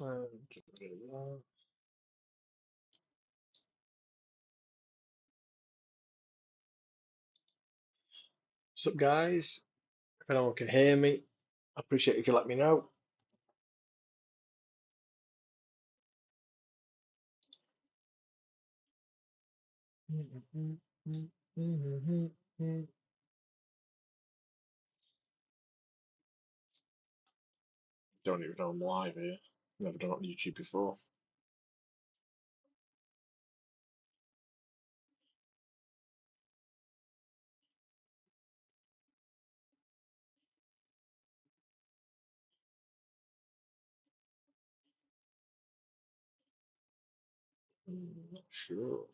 Get rid of that. What's up, guys? If anyone can hear me, I appreciate if you let me know. Don't even know I'm live here. Never done it on YouTube before. Not sure.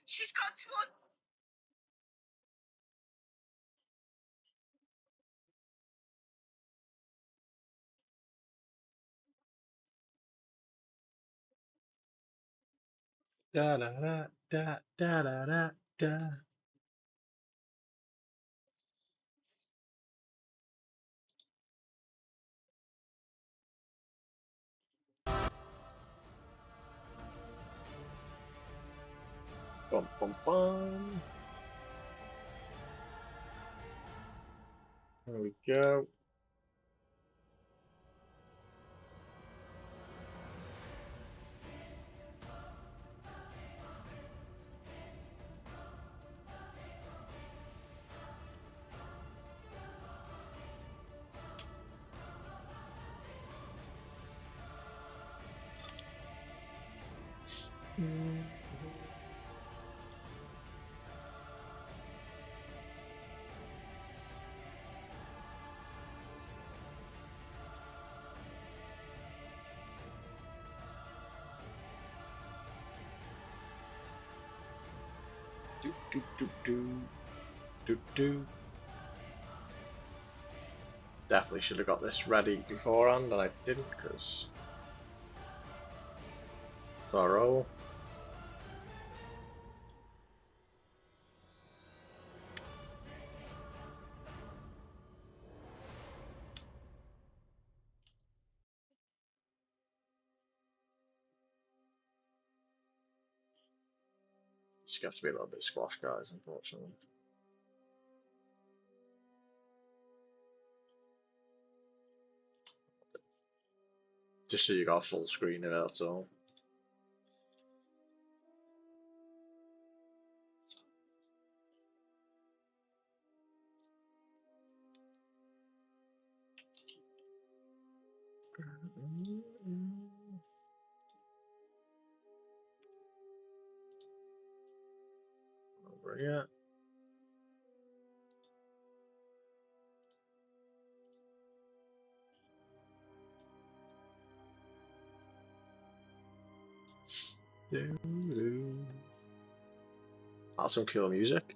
She's got to. Da da da da da da da da. Bum bum bum. There we go. Do do do do do do. Definitely should have got this ready beforehand, and I didn't because it's our roll. It's going to have to be a little bit squash, guys, unfortunately. Just so you got a full screen of it, that's all. Over here. That's some cool music.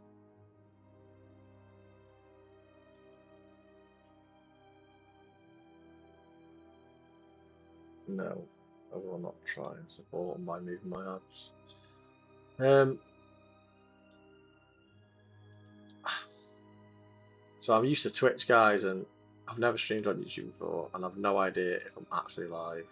No, I will not try and support by moving my hands. So I'm used to Twitch, guys, and I've never streamed on YouTube before, and I've no idea if I'm actually live.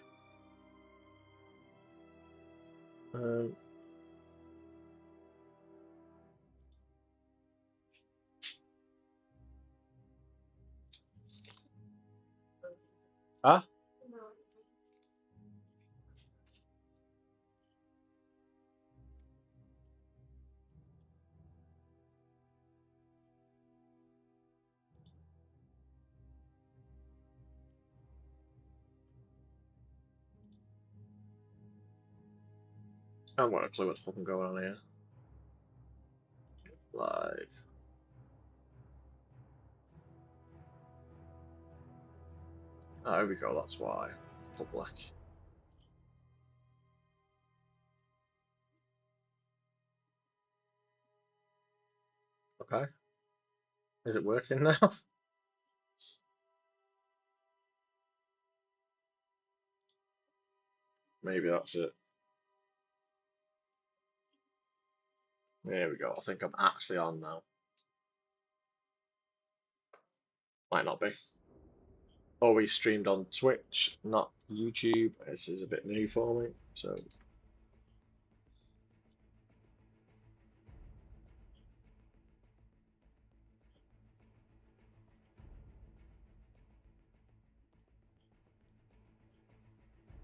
Huh? I haven't got a clue what's fucking going on here. Live. Oh, here we go, that's why. Public. Okay. Is it working now? Maybe that's it. There we go. I think I'm actually on now. Might not be. Always streamed on Twitch, not YouTube. This is a bit new for me, so.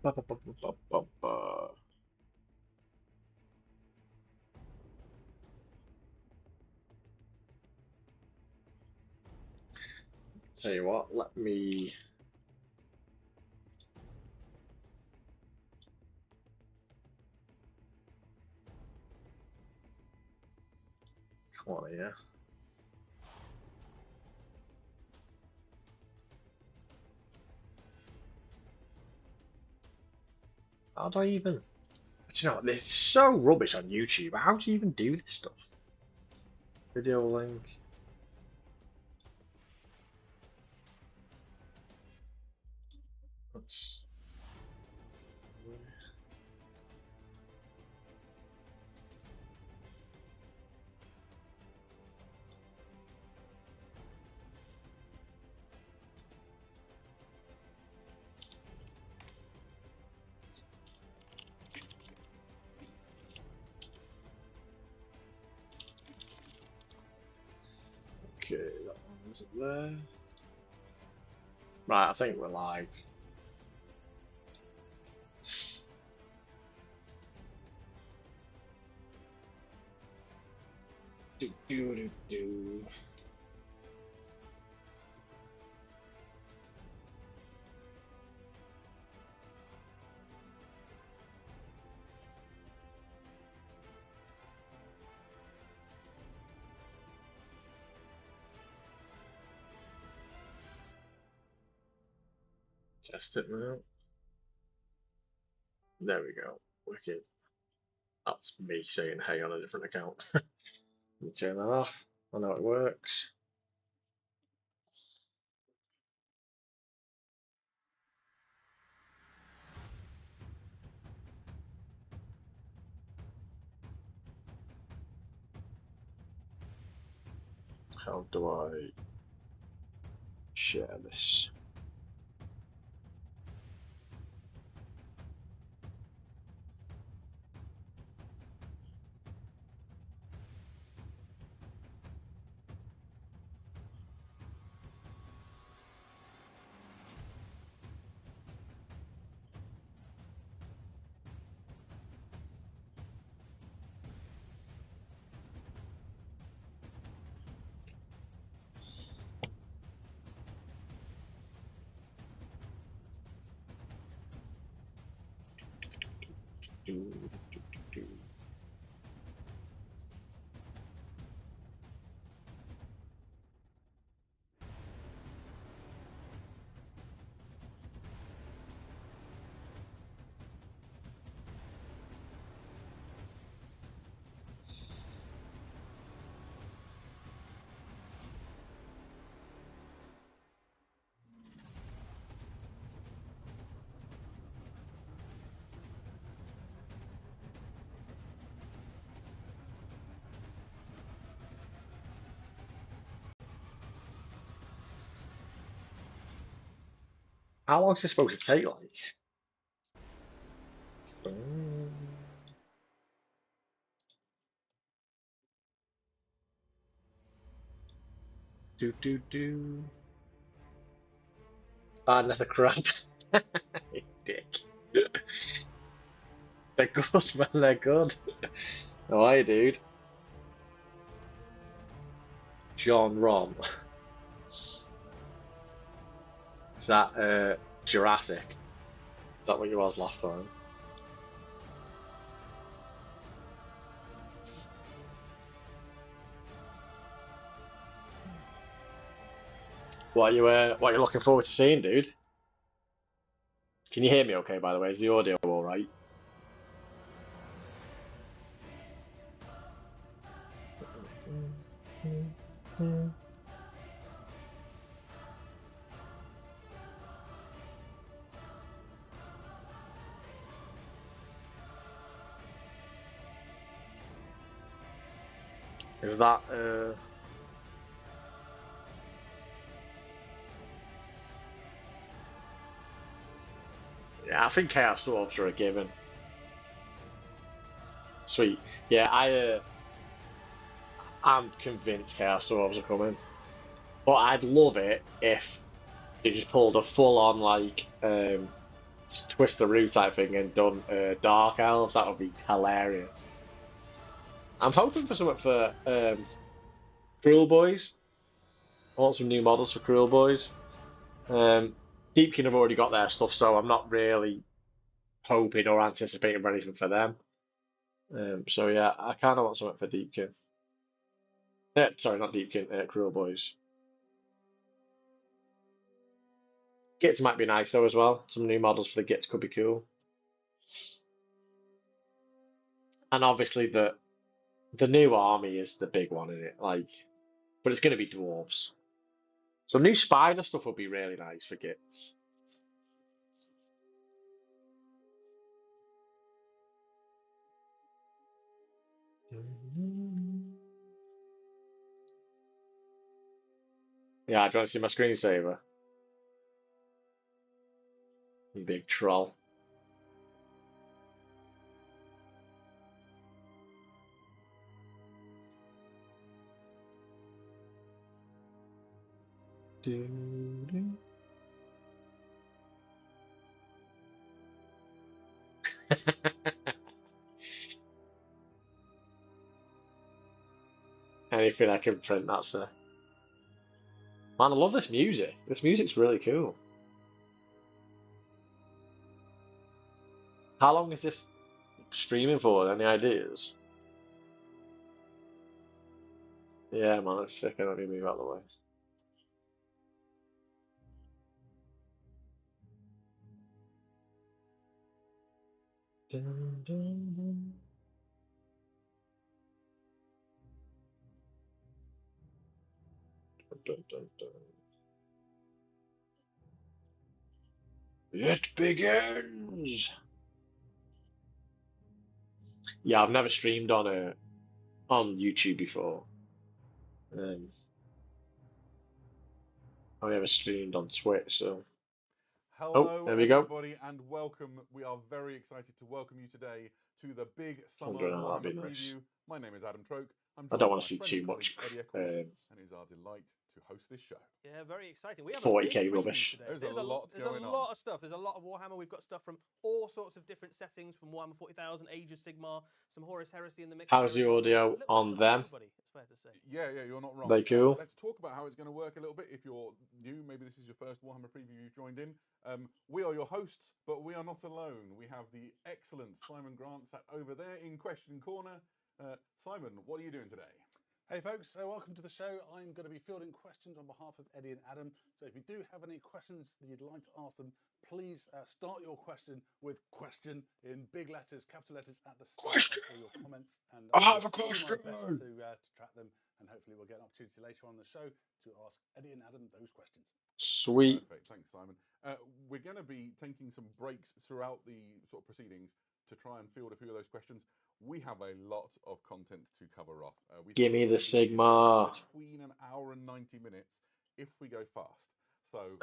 Ba, ba, ba, ba, ba, ba, ba. Tell you what, let me. Come on here. How do I even? Do you know, it's so rubbish on YouTube. How do you even do this stuff? Video link. That's. Okay, that one wasn't there. Right, I think we're live. Do do do do. Test it now. There we go. Wicked. That's me saying hey on a different account. Let me turn that off. I know it works. How do I share this? Do, do, do, do. How long is this supposed to take, like? Do do do. Ah, another crab. Dick. They're good, man. They're good. How are you, dude? John Rom. Is that Jurassic? Is that what you was last time? What are you looking forward to seeing, dude? Can you hear me okay, by the way? Is the audio all right? Is that Yeah, I think Chaos Dwarves are a given. Sweet. Yeah, I'm convinced Chaos Dwarves are coming. But I'd love it if they just pulled a full-on like twist the root type thing and done Dark Elves. That would be hilarious. I'm hoping for something for Cruel Boys. I want some new models for Cruel Boys. Deepkin have already got their stuff, so I'm not really hoping or anticipating for anything for them. So yeah, I kind of want something for Deepkin. Sorry, not Deepkin, Cruel Boys. Gits might be nice though as well. Some new models for the Gits could be cool. And obviously the new army is the big one in it, like, but it's going to be dwarves. Some new spider stuff would be really nice for Gits. Yeah, do you want to see my screensaver? You big troll. Anything I can print, that's a... Man, I love this music. This music's really cool. How long is this streaming for? Any ideas? Yeah, man, it's sick. I don't need to move out of the way. Dun, dun, dun. Dun, dun, dun. It begins. Yeah, I've never streamed on YouTube before. I've never streamed on Twitch, so. Hello, there we go. everybody, and welcome. We are very excited to welcome you today to the Big Summer Wondering how Warhammer that'd be Preview. nice. My name is Adam Troke. I'm I joined don't by want my to see friend too and colleague much Eddie Eccles, and it is our delight to host this show. Yeah, very exciting. We have 40K a big preview rubbish. today. There's a lot going on. There's a lot of stuff. There's a lot of Warhammer. We've got stuff from all sorts of different settings, from Warhammer 40,000, Age of Sigmar, some Horus Heresy in the mix. How's the Well. audio on them? Everybody, it's fair to say. Yeah, you're not wrong. They cool? Let's talk about how it's going to work a little bit. If you're new, maybe this is your first Warhammer preview you've joined in. We are your hosts, but we are not alone. We have the excellent Simon Grant sat over there in Question Corner. Simon, what are you doing today? Hey folks, welcome to the show. I'm going to be fielding questions on behalf of Eddie and Adam. So if you do have any questions that you'd like to ask them, please start your question with question in big letters, capital letters at the start of all your comments. And I have a will do question. my best to track them, and hopefully we'll get an opportunity later on in the show to ask Eddie and Adam those questions. Sweet. Perfect, thanks Simon. We're going to be taking some breaks throughout the sort of proceedings to try and field a few of those questions. We have a lot of content to cover off. Give me the Sigma. Between an hour and 90 minutes if we go fast. So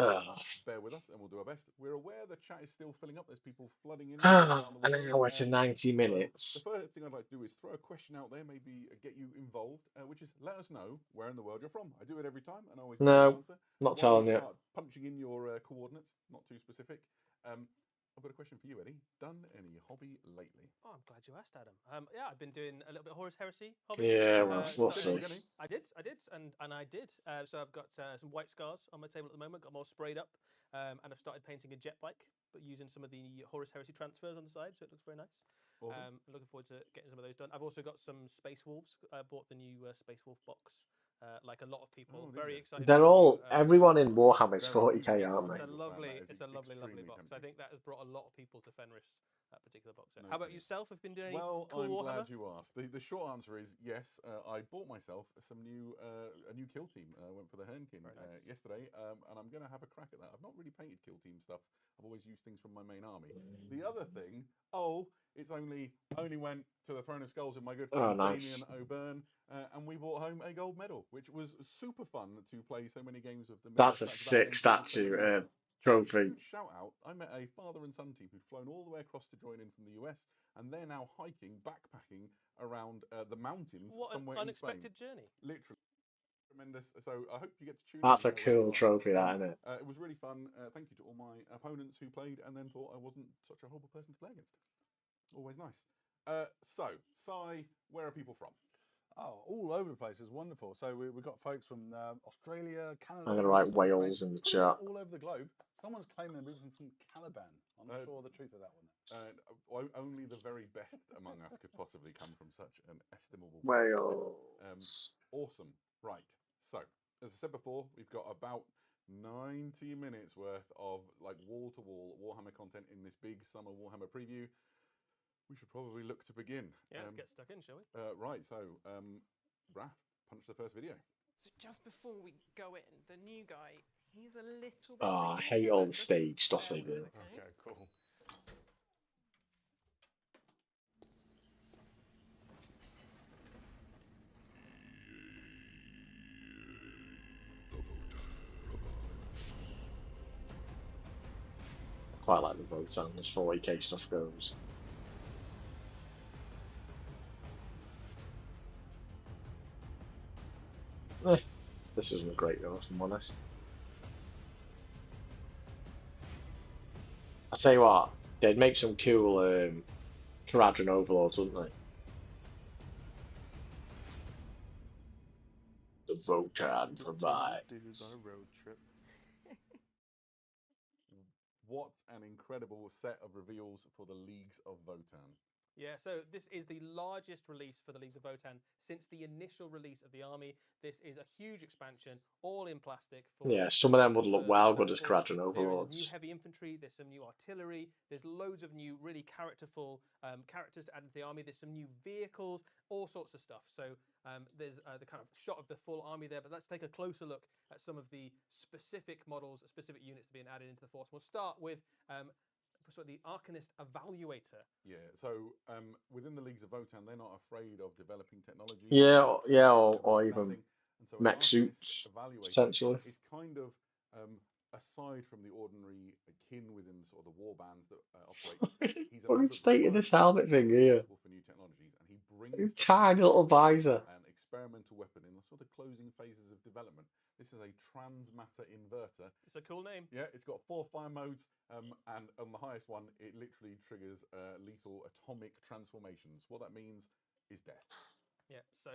bear with us and we'll do our best. We're aware the chat is still filling up. There's people flooding in. An hour to 90 minutes. So the first thing I'd like to do is throw a question out there, maybe get you involved, which is let us know where in the world you're from. I do it every time and I always give an answer. Not telling you. Start punching in your coordinates, not too specific. I've got a question for you, Eddie. Done any hobby lately? Oh, I'm glad you asked, Adam. Yeah, I've been doing a little bit of Horus Heresy hobby. Yeah, well, we'll see. I did, and I did. So I've got some white scars on my table at the moment. Got them all sprayed up, and I've started painting a jet bike, but using some of the Horus Heresy transfers on the side, so it looks very nice. Awesome. I'm looking forward to getting some of those done. I've also got some Space Wolves. I bought the new Space Wolf box. Like a lot of people, very excited. They're all everyone in Warhammer is 40k, aren't they? It's a lovely box. I think that has brought a lot of people to Fenris. That particular box set. How about yourself? Have you been doing any cool Warhammer? Glad you asked. The short answer is yes. I bought myself some a new kill team. I went for the Hernkin yesterday, and I'm going to have a crack at that. I've not really painted kill team stuff. I've always used things from my main army. The other thing, it's only went to the Throne of Skulls with my good friend Damien O'Byrne, and we brought home a gold medal, which was super fun to play so many games of the. That's a sick statue. trophy. Huge shout out. I met a father and son team who'd flown all the way across to join in from the US, and they're now hiking, backpacking around the mountains What an somewhere in unexpected Spain. journey. Literally. Tremendous. So I hope you get to tune That's in. a cool trophy, that, isn't it? It was really fun. Thank you to all my opponents who played and then thought I wasn't such a horrible person to play against. Always nice. So, Si, where are people from? Oh, all over the place. It's wonderful. So we've got folks from Australia, Canada. I'm going to write Spain, Wales in the pretty much chat. all over the globe. Someone's claiming they're moving from Caliban. I'm not sure the truth of that one. Only the very best among us could possibly come from such an estimable place. Wales. Awesome. Right. So, as I said before, we've got about 90 minutes worth of like wall-to-wall Warhammer content in this big summer Warhammer preview. We should probably look to begin. Yeah, let's get stuck in, shall we? Right. So, Raph, punch the first video. So just before we go in, the new guy, he's a little bit. Oh, I tricky hate here, all but the just stage stuff bear they with, do. okay? Cool. I quite like the Votan as 40k stuff goes. This isn't a great though, if I'm honest. I tell you what, they'd make some cool Caradron overlords, wouldn't they? The Votan provide. Dudes on a road trip. What an incredible set of reveals for the Leagues of Votan. Yeah, so this is the largest release for the Leagues of Votan since the initial release of the army. This is a huge expansion, all in plastic. Yeah, some of them would look well good as Caradron overlords. There's new heavy infantry, there's some new artillery, there's loads of new really characterful characters to add into the army. There's some new vehicles, all sorts of stuff. So there's the kind of shot of the full army there, but let's take a closer look at some of the specific models, specific units being added into the force. We'll start with the Arcanist Evaluator. Yeah, so within the Leagues of Votan, they're not afraid of developing technology. Yeah, yeah, or even and so mech suits, potentially. It's kind of aside from the ordinary kin within sort of the war bands that operate. He's a Look at the state of this helmet thing here. For new technologies, and he brings tiny little visor. An experimental weapon in the sort of closing phases of development. This is a transmatter inverter. It's a cool name. Yeah, it's got 4 fire modes, and on the highest one, it literally triggers lethal atomic transformations. What that means is death. Yeah, so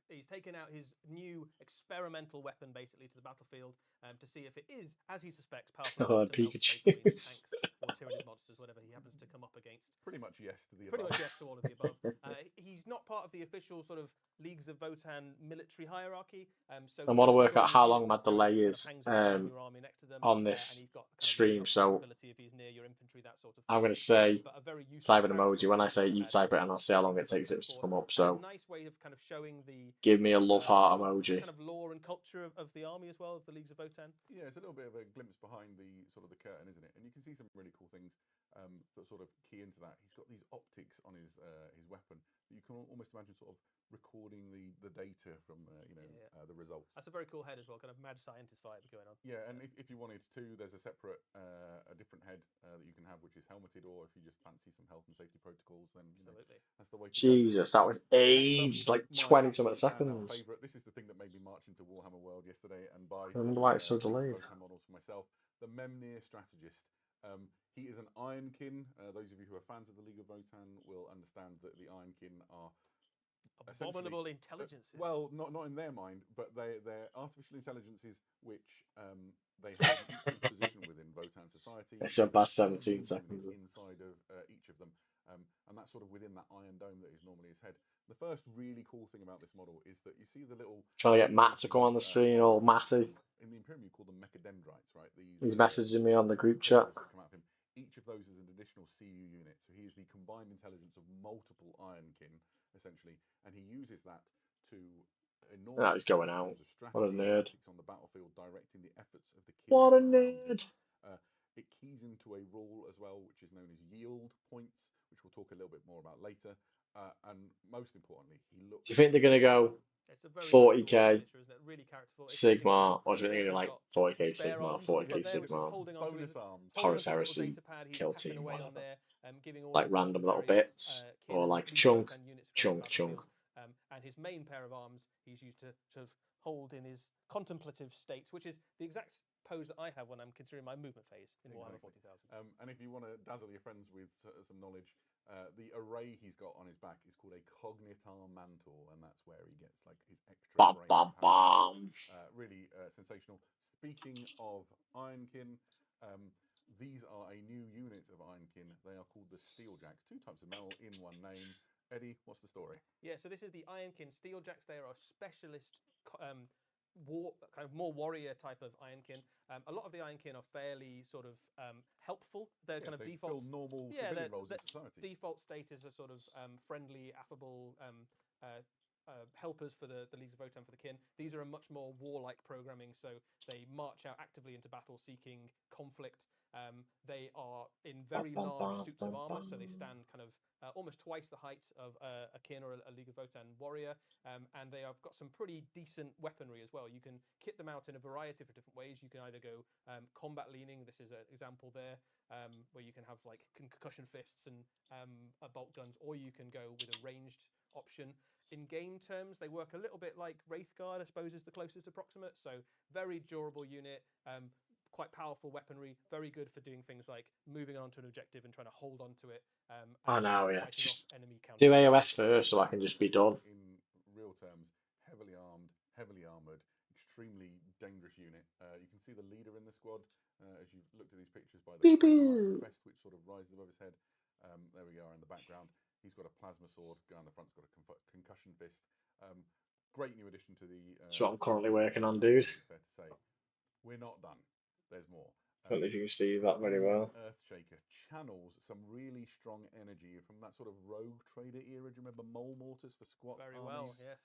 he's taken out his new experimental weapon basically to the battlefield to see if it is, as he suspects, powerful enough to melt Space Marines, tanks, or Tyranid monsters, whatever he happens to come up against. Pretty much yes to the above. Pretty much yes to all of the above. He's not part of the official sort of Leagues of Votan military hierarchy. So I want to work out how long my delay is on this stream, so I'm going to say type an emoji. When I say it, you type it, and I'll see how long it takes it to come up. So nice way of kind of showing the give me a love heart emoji. Kind of lore and culture of the army as well, of the Leagues of Votan. Yeah, it's a little bit of a glimpse behind the sort of the curtain, isn't it? And you can see some really cool things that sort of key into that. He's got these optics on his weapon. You can almost imagine sort of recording the data from the results. That's a very cool head as well, kind of mad scientist vibe going on. Yeah, and if you wanted to, there's a separate a different head that you can have, which is helmeted, or if you just fancy some health and safety protocols, then that's the way to Jesus, that was ages, like 20 something seconds. Favorite. This is the thing that made me march into Warhammer World yesterday and buy I wonder why it's so delayed. models for myself. The Memnir Strategist. He is an Ironkin. Those of you who are fans of the League of Votan will understand that the Ironkin are abominable intelligences. Well, not in their mind, but they're artificial intelligences which they have an equal position within Votan society. It's about 17 seconds inside of each of them, and that's sort of within that iron dome that is normally his head. The first really cool thing about this model is that you see the little trying to get Matt to come on the stream, or Matty. In the Imperium, you call them mechadendrites, right? He's messaging me on the group chat. Each of those is an additional CU unit, so he is the combined intelligence of multiple Ironkin, essentially, and he uses that to he's going out. What a nerd. On the battlefield, directing the efforts of the kin. What a nerd. It keys into a rule as well, which is known as yield points, which we'll talk a little bit more about later. And most importantly, he looks. Do you think they're going to go It's a very 40k cool miniature, isn't it? Really characterful. Sigma. What do you think? Also Like got 40k spare Sigma, arms on the 40k front there, which is Sigma, holding onto Bonus his arms. Taurus little Heresy, data pad. He's kill tapping team, away on whatever. there, giving orders Like to all random the little various, bits, kin or and like Legion chunk, Votan units from the chunk. battlefield. And his main pair of arms he's used to sort of hold in his contemplative states, which is the exact pose that I have when I'm considering my movement phase in Warhammer 40,000. And if you want to dazzle your friends with some knowledge, the array he's got on his back is called a Cognitar Mantle, and that's where he gets like his extra Bam, brain bam, power. bam. Really sensational. Speaking of Ironkin, these are a new unit of Ironkin. They are called the Steeljacks. 2 types of metal in one name. Eddie, what's the story? Yeah, so this is the Ironkin Steeljacks. They are a specialist kind of more warrior type of Ironkin. A lot of the Ironkin are fairly sort of helpful. They're kind of they default. fill normal Yeah, civilian roles in society. Default state is a sort of friendly, affable helpers for the Leagues of Votan for the kin. These are a much more warlike programming, so they march out actively into battle seeking conflict. They are in very large suits of armor, so they stand kind of almost twice the height of a kin or a League of Votan warrior, and they have got some pretty decent weaponry as well. You can kit them out in a variety of different ways. You can either go combat leaning. This is an example there, where you can have like concussion fists and bolt guns, or you can go with a ranged option. In game terms, they work a little bit like Wraithguard, I suppose, is the closest approximate. So very durable unit, quite powerful weaponry, very good for doing things like moving on to an objective and trying to hold on to it. I know, yeah. Fighting Just off enemy do counter. AOS first so I can just be done. In real terms, heavily armed, heavily armored, extremely dangerous unit. You can see the leader in the squad as you've looked at these pictures by the crest which sort of rises above his head. There we are in the background. He's got a plasma sword. Guy on the front's got a concussion fist. Great new addition to the. That's what I'm currently series, working on, I dude. think it's fair to say. We're not done. There's more. I don't know if you can see that very well. Earthshaker channels some really strong energy from that sort of rogue trader era. Do you remember mole mortars for squat Very armies? well, yes.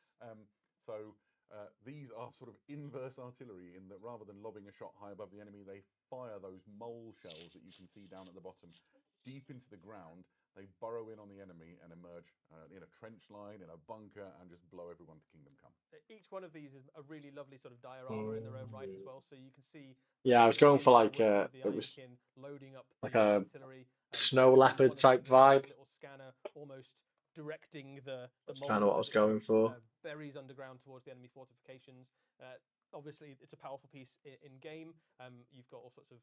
So these are sort of inverse artillery in that rather than lobbing a shot high above the enemy, they fire those mole shells that you can see down at the bottom deep into the ground. They burrow in on the enemy and emerge in a trench line, in a bunker, and just blow everyone to kingdom come. Each one of these is a really lovely sort of diorama in their own right as well. So you can see. Yeah, I was going for like it was loading up like a artillery, snow leopard type vibe. Little scanner almost directing the That's kind of what I was going for. berries underground towards the enemy fortifications. Obviously, it's a powerful piece in game. You've got all sorts of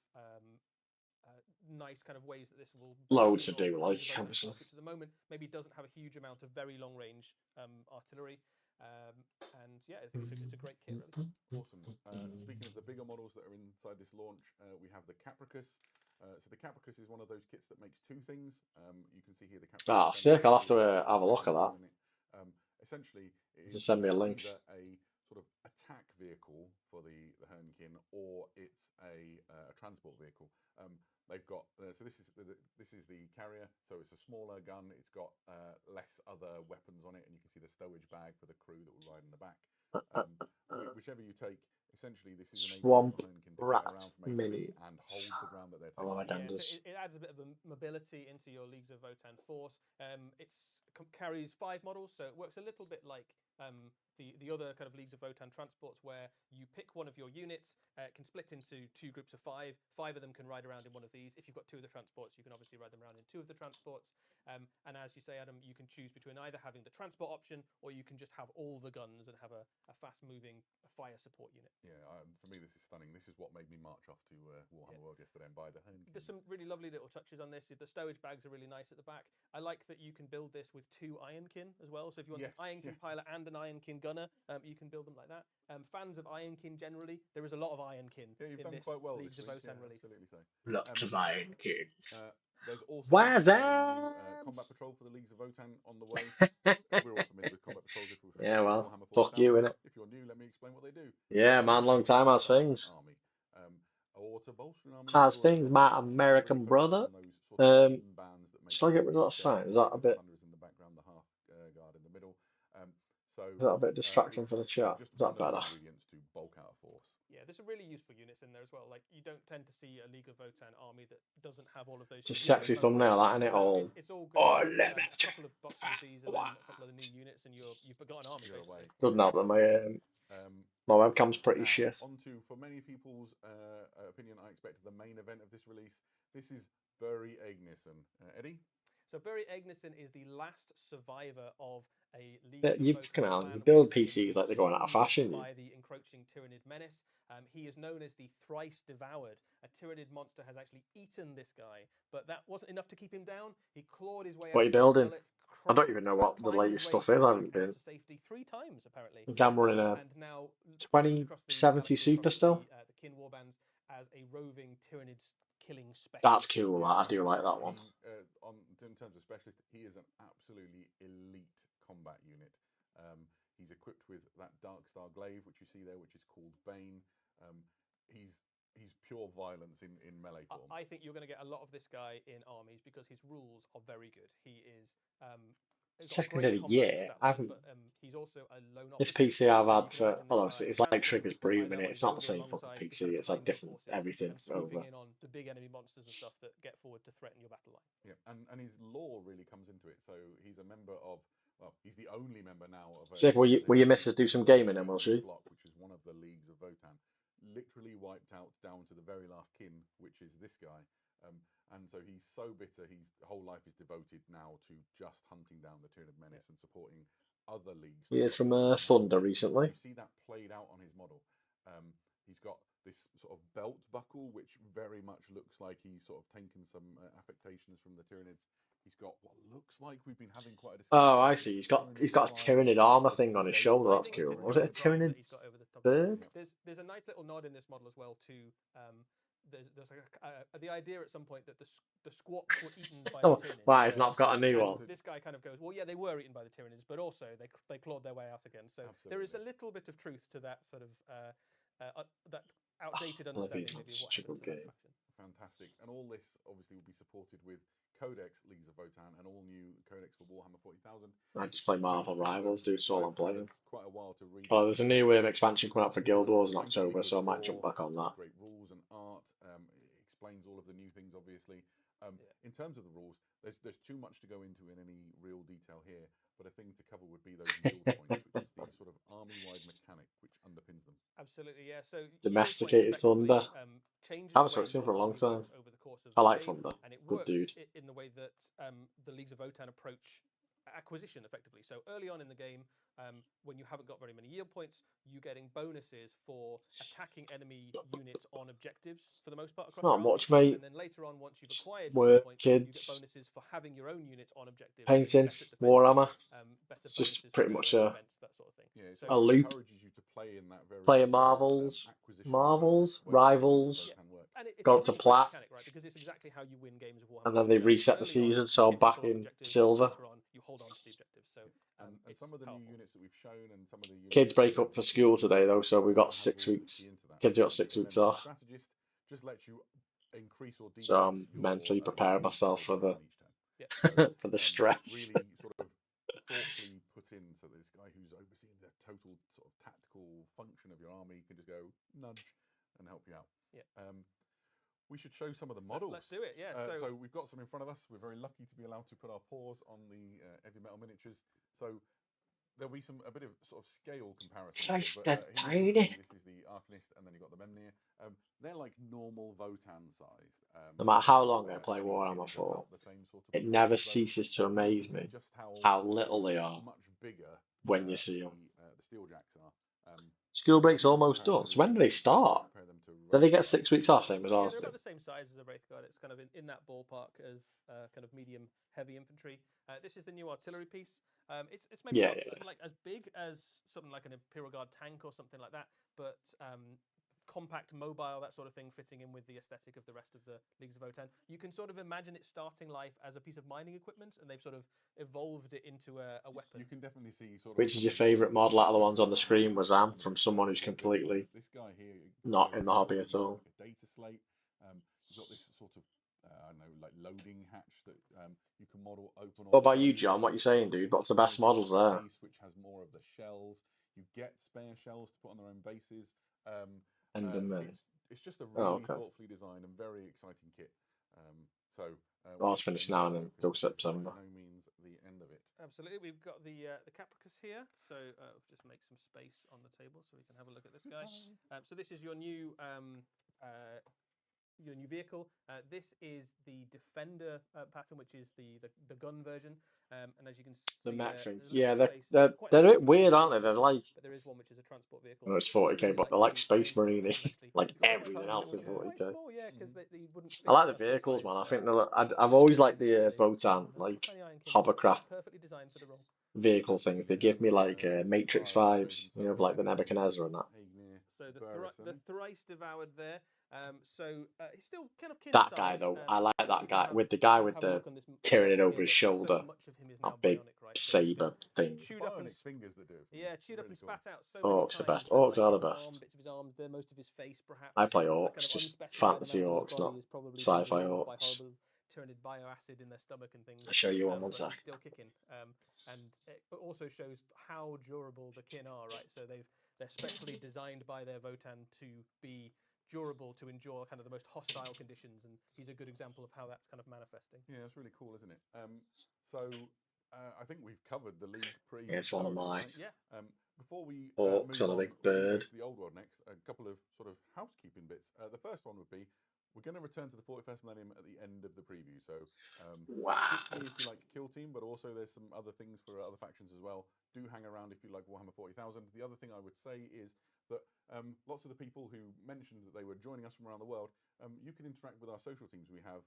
nice kind of ways that this will loads to do, like obviously, which at the moment maybe doesn't have a huge amount of very long range artillery. And yeah, I think it's a great kit, really. Awesome. Speaking of the bigger models that are inside this launch, we have the Capricus. So the Capricus is one of those kits that makes 2 things. You can see here the Capricus. Ah, sick! I'll have to have a look at that. Essentially, it Just is send me a link. either a sort of attack vehicle for the Hernkin, or it's a transport vehicle. They've got so this is the carrier. So it's a smaller gun. It's got less other weapons on it, and you can see the stowage bag for the crew that will ride in the back. Whichever you take, essentially this is enabling the Hernkin to get around from A to B and hold the ground that they're taking. Yeah, so it adds a bit of a mobility into your Leagues of Votan force. It carries 5 models, so it works a little bit like the other kind of Leagues of Votan transports, where you pick one of your units. It can split into 2 groups of 5. 5 of them can ride around in one of these. If you've got 2 of the transports, you can obviously ride them around in 2 of the transports. And as you say, Adam, you can choose between either having the transport option, or you can just have all the guns and have a fast-moving fire support unit. Yeah, for me this is stunning. This is what made me march off to Warhammer World yesterday and buy the Hernkin. There's some really lovely little touches on this. The stowage bags are really nice at the back. I like that you can build this with 2 Ironkin as well. So if you want an Ironkin pilot and an Ironkin gunner, you can build them like that. Fans of Ironkin generally, there is a lot of Ironkin in this quite well Leagues of Votan release. Absolutely so. Lots of Ironkins. There's also Where's a new combat patrol for the Leagues of Votan on the way. We're all familiar with combat patrols if we're familiar with Warhammer 40,000. Fuck you, innit? If you're new, let me explain what they do. Yeah, man, long time has things. Army. Or to bolster an army. Has things, my American brother. Should I get rid of that sign? Is that a bit? In the background, the half guard in the middle. Is that a bit distracting for the chat? Is that better? Ingredients to bulk out a force. Yeah, there's some really useful units in there as well. Like, you don't tend to see a League of Votan army that doesn't have all of those. It's a sexy thumbnail, that, isn't it? It's all good. Oh, A couple of boxes of these, and then a couple of the new units and you've got an army You're basically. away. Doesn't help that my webcam's pretty Now, shit. onto, for many people's opinion, I expect the main event of this release. This is Bury Egnisson. Eddie? So Bury Egnisson is the last survivor of a League Yeah, of you Votan fucking hell, clan you which build has been PCs like they're going out of consumed fashion. by the encroaching Tyranid menace. He is known as the thrice devoured. A Tyranid monster has actually eaten this guy, but that wasn't enough to keep him down. He clawed his way What out. are you through the building? pellets, I don't even know what the climbed his latest way stuff is. I haven't back out been. to safety 3 times apparently. I'm running a And now moves 2070 across the Super galaxy, still. the Kin warbands as a roving Tyranid killing specialist. That's cool. Yeah, I do like that one. In terms of specialist, he is an absolutely elite combat unit. He's equipped with that Dark Star glaive, which you see there, which is called Bane. He's pure violence in melee form. I think you're going to get a lot of this guy in armies because his rules are very good. He is Secondary, yeah. I haven't. but he's also a lone This officer. PC I've So you had can for, imagine this although guy it's as like sort of Trigger's Broom in high it. level It's not the Yoda same fucking alongside the PC. kind of It's like commander different forces everything and swooping over. in on the big enemy monsters and stuff that get forward to threaten your battle line. Yeah, and his lore really comes into it. So he's a member of, well, he's the only member now of a. Sick, will your missus do some gaming then, will she? Block, which is one of the leagues of Votan, literally wiped out down to the very last kin, which is this guy. And so he's so bitter. His whole life is devoted now to just hunting down the Tyranid menace and supporting other leagues. He is from Thunder recently. You see that played out on his model. He's got this sort of belt buckle, which very much looks like he's sort of taken some affectations from the Tyranids. He's got what looks like we've been having quite a discussion. Oh, I see. He's got a Tyranid armor thing on his shoulder. That's cool. Was it a Tyranid bird? There's a nice little nod in this model as well to there's like the idea at some point that the squats were eaten by the Tyranids. Why, he's not got a new one. This guy kind of goes, well, yeah, they were eaten by the Tyranids, but also they clawed their way out again. So there is a little bit of truth to that sort of that outdated understanding maybe of what happened to that faction. Fantastic. And all this obviously will be supported with Codex Leagues of Votan and all new Codex for Warhammer 40,000. I just play Marvel Rivals, dude. It's all I'm playing. Quite a while to read. Oh, there's a new expansion coming out for Guild Wars in October, so I might jump back on that. Great rules and art. It explains all of the new things, obviously. In terms of the rules, there's too much to go into in any real detail here, but a thing to cover would be those yield points, which is the sort of army-wide mechanic which underpins them. Absolutely, yeah. So Domesticated Thunder. Changes I haven't talked to him for a long time. over the course of I like the Thunder. and it Good works dude. in the way that the Leagues of Votan approach acquisition effectively. So early on in the game, when you haven't got very many yield points, you're getting bonuses for attacking enemy units on objectives for the most part across Not your much, army. mate. And then later on, once you've acquired Work, points, you get kids, bonuses for having your own units on objectives. painting, Warhammer. It's just pretty much a that sort of thing. Yeah, so a loop. Encourages you to play in that very Playing Marvels, Rivals. Got up to Plat. Mechanic, right? Because it's exactly how you win games of Warhammer. And then they reset the season, so I'm back in silver. You hold on to the objectives. So and some of the new units that we've shown and some of the units kids break up for school today though, so we've got 6 weeks. Kids got 6 weeks off. Strategist just lets you increase or decrease. So I'm mentally preparing myself for the for the stress. Really sort of thoughtfully put in, so this guy who's overseeing the total sort of tactical function of your army can just go nudge and help you out. Yeah. We should show some of the models. Let's do it, yeah. So we've got some in front of us. We're very lucky to be allowed to put our paws on the heavy metal miniatures. So there'll be a bit of sort of scale comparison. Just tiny. This is the Arcanist, and then you've got the Memnir. They're like normal Votan sized. No matter how long I play Warhammer for, it never ceases to amaze me how little they are much bigger when you see them. The Steeljacks are. School break's almost done. So when do they start? Do they get 6 weeks off, same as ours do? They're about the same size as a Wraith Guard. It's kind of in that ballpark of kind of medium heavy infantry. This is the new artillery piece. It's maybe not like as big as something like an Imperial Guard tank or something like that, but compact, mobile, that sort of thing, fitting in with the aesthetic of the rest of the Leagues of Votan. You can sort of imagine it starting life as a piece of mining equipment, and they've sort of evolved it into a weapon. You can definitely see sort of. Which is your favourite model out of the ones on the screen? Was from someone who's completely this guy here not in the hobby at all. A data slate. You've got this sort of I don't know, like loading hatch that you can model open. What about you, John? What are you saying, dude? What's the best models there? Which has more of the shells. You get spare shells to put on their own bases. It's just a really thoughtfully designed and very exciting kit. So Oh, it's finished now and then go September. By no means the end of it. Absolutely, we've got the Capricus here, so just make some space on the table so we can have a look at this guy. So this is your new vehicle. This is the Defender pattern, which is the gun version, and as you can see, The Matrix, there's a yeah, little bit of they're space, quite a bit nice weird, looking aren't they? They're like, but there is one which is a transport vehicle. well, it's 40k, Really but they're like the Space paint Marine, nicely. like It's got everything else in quite 40k. small, yeah, because they wouldn't. I like fit the a vehicles, full-size, man. I think I've always liked the Votan, like Tiny Iron King, hovercraft perfectly designed for the role. vehicle things. They give me like Matrix vibes, you know, of like the Nebuchadnezzar and that. So the thrice devoured there. So he's still kind of kin That size. guy though, I like you that guy can with the you guy can with have a the look on this tearing it model over here, his but shoulder, so much of him is now that big bionic, right? So he's been saber thing. chewed up and fingers that do it. yeah, chewed up and Really spat out so many Orcs the times. best. That, Orcs like, are the his arm, best. bits of his arms, there, most of his face, perhaps. I play That orcs, kind of just unspecified fantasy amount of orcs, his body not has probably been sci-fi absorbed by orcs. horrible Tyranid bioacid in their stomach and things. I'll show you one But sec. he's still kicking. And it also shows how durable the kin are, right? So they're specially designed by their Votan to be durable, to endure kind of the most hostile conditions, and he's a good example of how that's kind of manifesting. Yeah, it's really cool, isn't it? So I think we've covered the League pre. Yeah, it's one of my right? Yeah. Before we orcs move on a on, big we're gonna go bird. to the old world next. A couple of sort of housekeeping bits. The first one would be we're going to return to the 41st Millennium at the end of the preview. So Wow. particularly if you like Kill Team, but also there's some other things for other factions as well. Do hang around if you like Warhammer 40,000. The other thing I would say is that lots of the people who mentioned that they were joining us from around the world, you can interact with our social teams. We have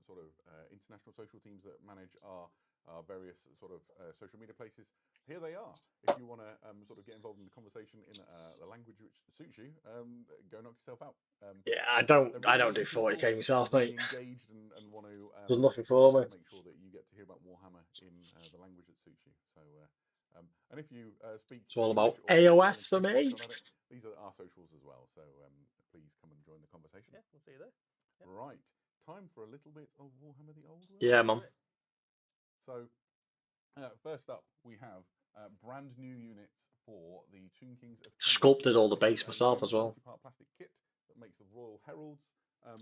sort of international social teams that manage our various sort of social media places. Here they are. If you want to sort of get involved in the conversation in the language which suits you, go knock yourself out. Yeah, I don't do 40k myself, mate. Engaged and want to There's nothing for me. make sure that you get to hear about Warhammer in the language that suits you. So, and if you speak, It's all English about or AOS for me. these are our socials as well. So please come and join the conversation. Yeah, we'll see you there. Yep. Right, time for a little bit of Warhammer the Old World. Yeah, man. So first up, we have brand new units for the Tomb Kings of Kent. Sculpted all the base myself as well. Multi-part plastic kit that makes the Royal Heralds.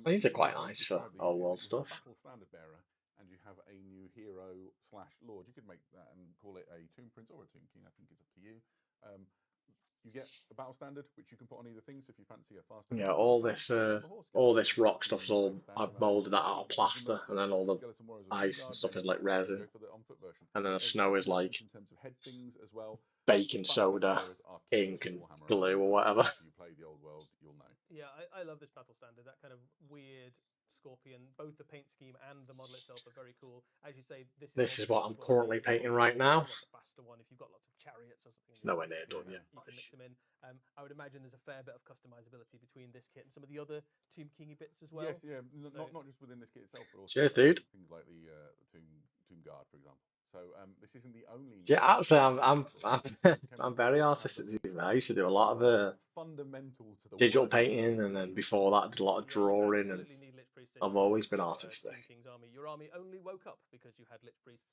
These are quite the way to nice for describe these old is world that you have a stuff. battle standard bearer, and you have a new hero / lord. You could make that and call it a Tomb Prince or a Tomb King. I think it's up to you. You get a battle standard, which you can put on either thing. So if you fancy a faster, Yeah, all this rock stuff's all I've molded that out of plaster, and then all the ice and stuff is like resin, and then the snow is like in terms of head things as well. baking soda, ink, and glue or whatever. If you play the old world, you'll know. Yeah, I love this battle standard. That kind of weird scorpion. Both the paint scheme and the model itself are very cool. As you say, This is what I'm currently painting right now. The faster one, if you've got lots of chariots or something. It's nowhere near done yet. You can mix them in. I would imagine there's a fair bit of customizability between this kit and some of the other Tomb Kingy bits as well. Yes, yeah, not just within this kit itself, but also cheers, dude. Things like the Tomb Guard, for example. So this isn't the only. Yeah, actually, I'm very artistic. I used to do a lot of fundamental to the digital painting, and then before that, I did a lot of drawing, and I've always been artistic. King's army. Your army only woke up because you had Lich Priests.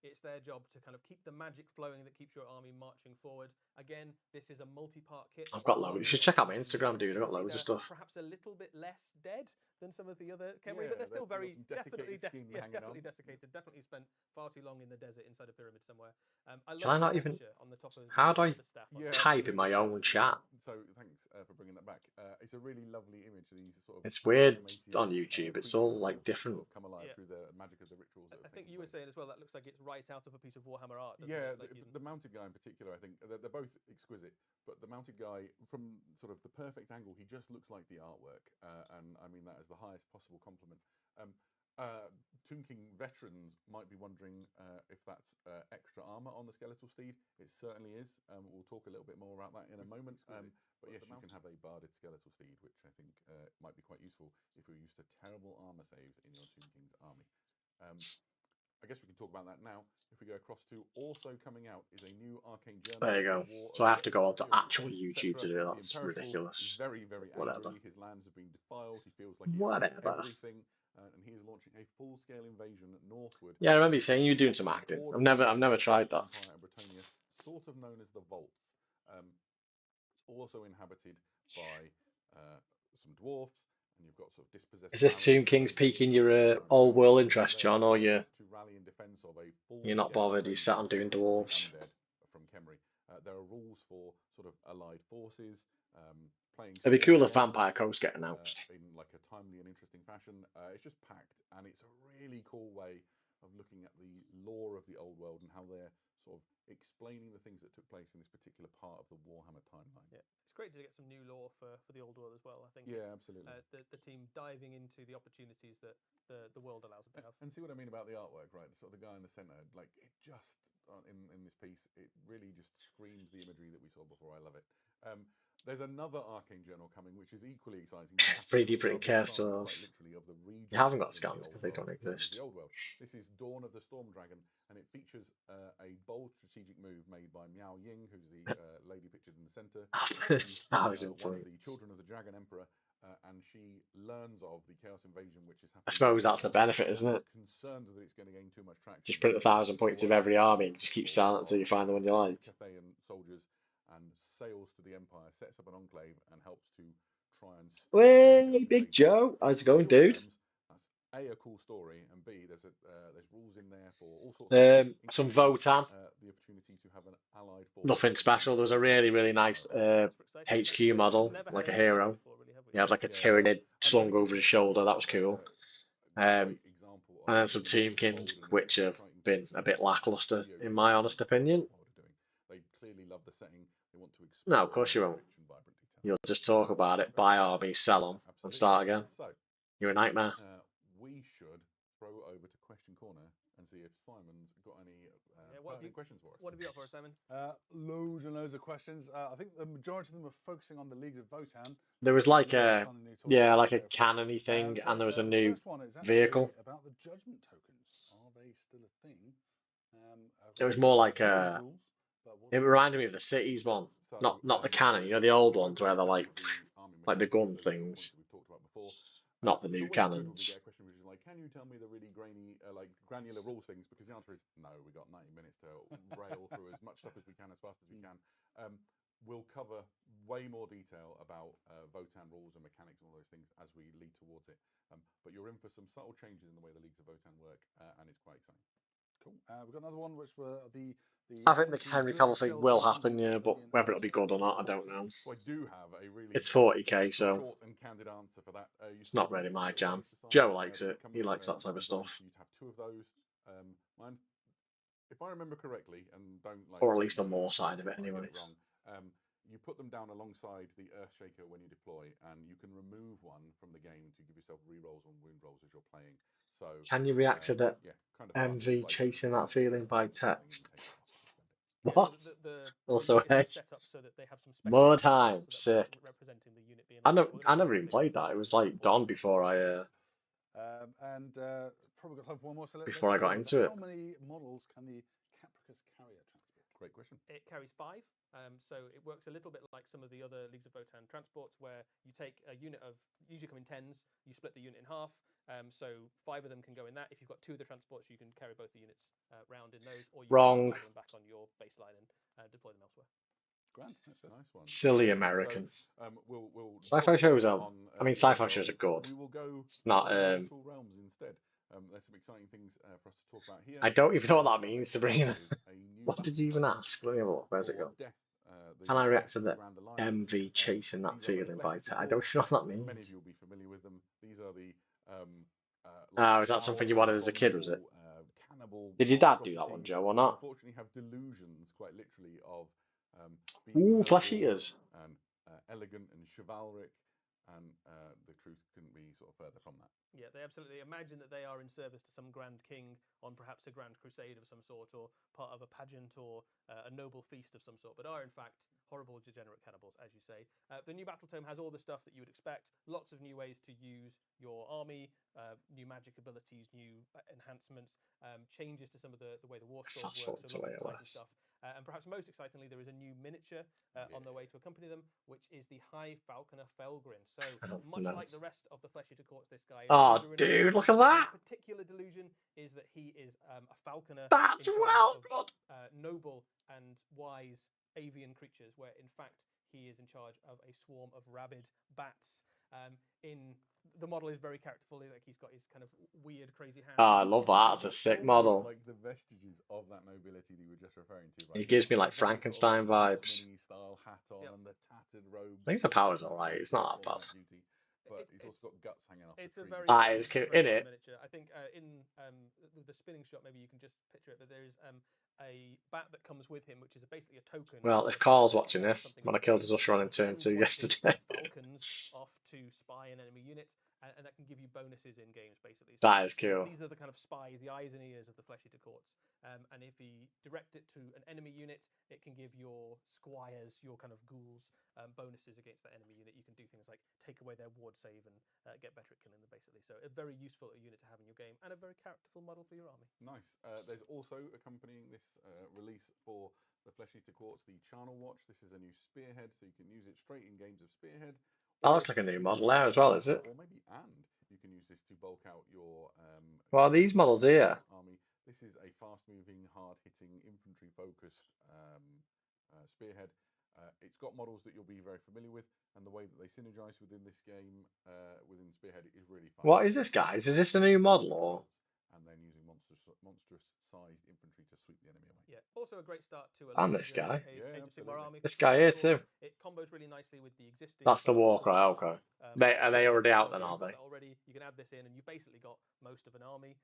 It's their job to kind of keep the magic flowing that keeps your army marching forward. Again, this is a multi-part kit. I've got loads. You should check out my Instagram, dude. I've got loads of stuff. Perhaps a little bit less dead than some of the other Kenway, but they're still very definitely desiccated. Definitely spent far too long in the desert inside a pyramid somewhere. Can I not even? On the top of how do I type in absolutely. my own chat? So thanks for bringing that back. It's a really lovely image. These sort of it's weird on YouTube. It's all like different. Come alive through the magic of the rituals. I think you were saying as well. That looks like it's right out of a piece of Warhammer art. Yeah, the mounted guy in particular. I think they're both exquisite. But the mounted guy, from sort of the perfect angle, he just looks like the artwork, and I mean that as the highest possible compliment. Tomb King veterans might be wondering if that's extra armor on the skeletal steed. It certainly is. We'll talk a little bit more about that in a moment. But yes, you can have a barded skeletal steed, which I think might be quite useful if you're used to terrible armor saves in your Tomb King's army. I guess we can talk about that now. If we go across to also coming out is a new Arcane Journal. There you go. So I have to go on to actual YouTube to do it. That's ridiculous. Very, very whatever. angry. His lands have been defiled. He feels like he whatever. Everything. And he is launching a full-scale invasion northward. Yeah, I remember you saying you were doing some acting. I've never tried that. Empire and Britannia, sort of known as the Vaults. It's also inhabited by some dwarfs and you've got sort of dispossessed. Is this Tomb King's piquing your old world interest, John, or you're not bothered? You sat on doing dwarves. From Khemri. There are rules for sort of allied forces. Playing It'd be cool if Vampire Coast get announced. in like a timely and interesting fashion. It's just packed, and it's a really cool way of looking at the lore of the old world and how they're sort of explaining the things that took place in this particular part of the Warhammer timeline. Yeah, it's great to get some new lore for the old world as well. I think. Yeah, absolutely. The team diving into the opportunities that the world allows them to have. And see what I mean about the artwork, right? Sort of the guy in the center, like it just in this piece, it really just screams the imagery that we saw before. I love it. There's another Arcane Journal coming, which is equally exciting. 3D printing castles. You haven't got scans because they don't exist. The old world. This is Dawn of the Storm Dragon, and it features a bold strategic move made by Miao Ying, who's the lady pictured in the center. That was one of the children of the Dragon Emperor, and she learns of the Chaos Invasion, which is happening. I suppose that's the benefit, isn't it? Concerned that it's going to gain too much traction. Just print 1,000 points of every army and just keep silent until you find the one you like. Cathayan soldiers and sails to the Empire, sets up an enclave, and helps to try and. Hey, Big Joe, how's it going, dude? That's A, a cool story, and B, there's rules in there for all sorts of some Votan. The opportunity to have an allied force. Nothing special. There was a really nice HQ model, like a hero. He had like a Tyranid slung over his shoulder. That was cool. And then some Tomb Kings, which have been a bit lackluster, in my honest opinion. They clearly love the setting. They want to no, of course you won't. You'll just talk about it, buy armies, sell them, and start again. So, you're a nightmare. We should throw over to Question Corner and see if Simon's got any questions for us. What have you got for us, Simon? Loads and loads of questions. I think the majority of them are focusing on the Leagues of Votan. There was like a like a cannon-y thing, and there was a new vehicle. About the judgment tokens, are they still a thing? It was more like a. It reminded me of the cities one, not the cannon. You know the old ones where they're like the gun things. Not the new cannons. We get a question which is like, can you tell me the really grainy, granular rules things? Because the answer is no. We got 90 minutes to rail through as much stuff as we can, as fast as we can. We'll cover way more detail about Votan rules and mechanics and all those things as we lead towards it. But you're in for some subtle changes in the way the Leagues of Votan work, and it's quite exciting. Cool. We've got another one which were the I think the Henry Cavill thing will happen, yeah, but whether it'll be good or not, I don't know. So I do have a really it's 40k, so short and candid answer for that. It's not really my jam. Joe likes it. He likes that type of stuff. You'd have two of those. If I remember correctly, and don't like, or at least the more side of it anyway. You put them down alongside the Earthshaker when you deploy, and you can remove one from the game to give yourself rerolls on wound rolls as you're playing. So can you react to the MV chasing that feeling by text? What? Also, hey, Mordheim, sick. I never even played that. It was like gone before I. Probably got time for one more. So before I got into it. How many models can the Capricus carrier transport? Great question. It carries 5. So it works a little bit like some of the other Leagues of Votan transports, where you take a unit of, usually come in 10s, you split the unit in half. So 5 of them can go in that. If you've got 2 of the transports, you can carry both the units round in those, or you can them back on your baseline and deploy them elsewhere. Grand. That's a nice one. Silly Americans. So, sci-fi shows are. I mean, sci-fi shows are good. We will go it's not. realms instead. There's some exciting things for us to talk about here. I don't even know what that means to bring us. What did you even ask? Let me have a look. Where's it go? Can I react to the MV chasing that feeling by text? I don't know what that means. Many of you will be familiar with them. These are the. Was that something you wanted as a kid? Was it? Did your dad do that one, Joe, or not? Unfortunately, have delusions quite literally of. Ooh, flesh eaters. And elegant and chivalric, and the truth couldn't be sort of further from that. Yeah, they absolutely imagine that they are in service to some grand king on perhaps a grand crusade of some sort, or part of a pageant, or a noble feast of some sort, but are in fact horrible, degenerate cannibals, as you say. The new battle tome has all the stuff that you would expect. Lots of new ways to use your army, new magic abilities, new enhancements, changes to some of the way the war scrolls work, so lots of exciting stuff. And perhaps most excitingly, there is a new miniature on the way to accompany them, which is the High Falconer Felgrin. So much like the rest of the Flesh Eater Courts, this guy. Oh, dude, look at that! The particular delusion is that he is a falconer. That's well good. Noble and wise avian creatures, where in fact he is in charge of a swarm of rabid bats. In the model is very characterful. Like he's got his kind of weird, crazy hands. Oh, I love that. It's a sick model. Like the vestiges of that nobility that you were just referring to. He Right? gives me like He's got that sort Frankenstein of vibes. Huntsman-y style hat on and the tattered robes. I think the power's alright. It's not that bad. Duty, but he's also got guts hanging off. It's the a tree. very That is cute. very In fun it. miniature. I think in the spinning shot, maybe you can just picture it. But there is a bat that comes with him, which is basically a token. Well, if Carl's watching this, when I killed his usher on in turn 2 yesterday. Falcons off to spy an enemy unit, and that can give you bonuses in games basically. So That is cool. These are the kind of spies, the eyes and ears of the Flesh Eater Courts. And if you direct it to an enemy unit, it can give your squires, your kind of ghouls, bonuses against that enemy unit. You can do things like take away their ward save and get better at killing them, basically. So a very useful unit to have in your game, and a very characterful model for your army. Nice. There's also accompanying this release for the Flesh Eater Courts, the Charnel Watch. This is a new spearhead, so you can use it straight in games of spearhead. That looks like a new model there as well, is it? Or maybe you can use this to bulk out your. What are these models here? Army. This is a fast-moving, hard-hitting, infantry-focused spearhead. It's got models that you'll be very familiar with, and the way that they synergize within this game, within Spearhead, is really fun. What is this, guys? Is this a new model or? And then using monstrous-sized infantry to sweep the enemy away. Yeah, also a great start to a And this guy. Age of Sigmar army. This guy here too. It combos really nicely with the existing. That's the Warcry. Okay. Are they already out then? Are they? Already, you can add this in, and you've basically got most of an army.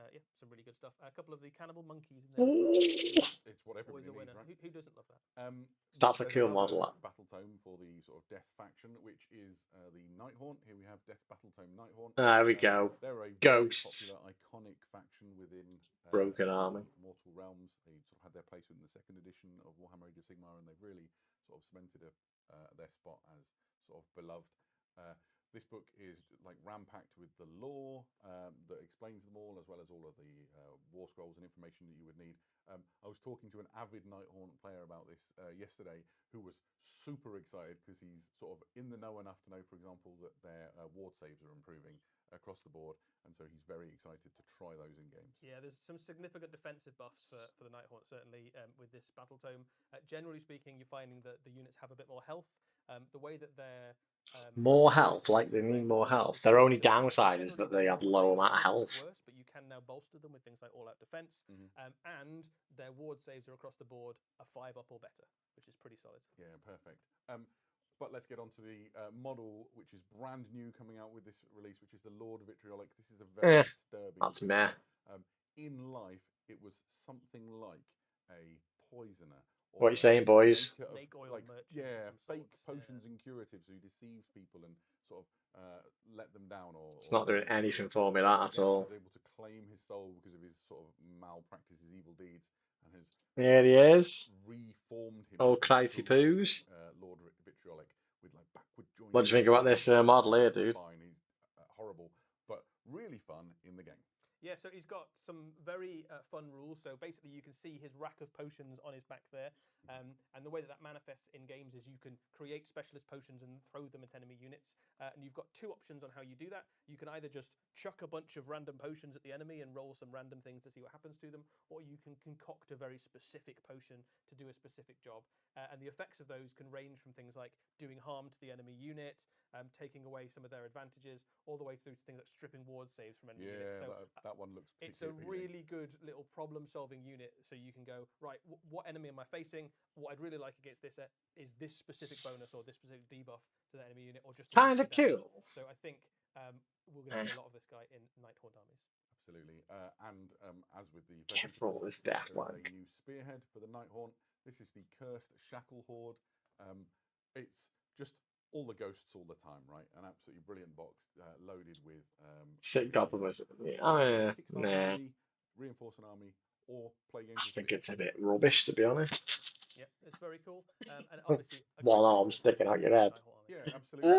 Yeah, some really good stuff. A couple of the cannibal monkeys in there. It's what everybody Always a needs, winner. right? Who doesn't love that? That's a There's cool another model. Battle tome for the sort of Death faction, which is the Nighthaunt. Here we have Death Battle Tome Nighthaunt. There we go. They're a Ghosts. very popular, iconic faction within Broken Army. Mortal Realms. They sort of had their place within the second edition of Warhammer Age of Sigmar, and they've really sort of cemented their spot as sort of beloved. This book is like ram-packed with the lore that explains them all, as well as all of the war scrolls and information that you would need. I was talking to an avid Nighthaunt player about this yesterday, who was super excited because he's sort of in the know enough to know, for example, that their ward saves are improving across the board, and so he's very excited to try those in games. Yeah, there's some significant defensive buffs for the Nighthaunt, certainly, with this battle tome. Generally speaking, you're finding that the units have a bit more health. The way that they're more health, like they need more health. Their only downside is that they have low amount of health. Worse, but you can now bolster them with things like all-out defense, and their ward saves are across the board a 5 up or better, which is pretty solid. Yeah, perfect. But let's get on to the model, which is brand new, coming out with this release, which is the Lord Vitriolic. This is a very disturbing. That's meh. In life, it was something like a poisoner. What are you saying, boys? Snake oil merchant. Yeah, fake potions and curatives who deceives people and sort of let them down. It's not doing anything for me, that at all. He was able to claim his soul because of his sort of malpractices, evil deeds, and has Here he is. Reformed him. Oh, critey poos. Lord Vitriolic with like backward joints. What do you think about this model here, dude? He's horrible, but really fun in the game. Yeah, so he's got some very fun rules. So basically, you can see his rack of potions on his back there. And the way that manifests in games is you can create specialist potions and throw them at enemy units. And you've got two options on how you do that. You can either just chuck a bunch of random potions at the enemy and roll some random things to see what happens to them, or you can concoct a very specific potion to do a specific job. And the effects of those can range from things like doing harm to the enemy unit, taking away some of their advantages, all the way through to things like stripping ward saves from enemy units. So that one looks. It's a really good little problem-solving unit. So you can go, right, what enemy am I facing? What I'd really like against this is this specific bonus or this specific debuff to the enemy unit, or just kind of cool. So I think we're going to see a lot of this guy in Nighthaunt armies. Absolutely, and as with the careful with that one. A new spearhead for the Nighthaunt. This is the Cursed Shackle Horde. It's just all the ghosts all the time, right? An absolutely brilliant box loaded with sick goblins. Nah. Reinforce an army, or play games. I think it's a bit rubbish, to be honest. Yeah, it's very cool. And obviously, one arm sticking out your head. Yeah, absolutely.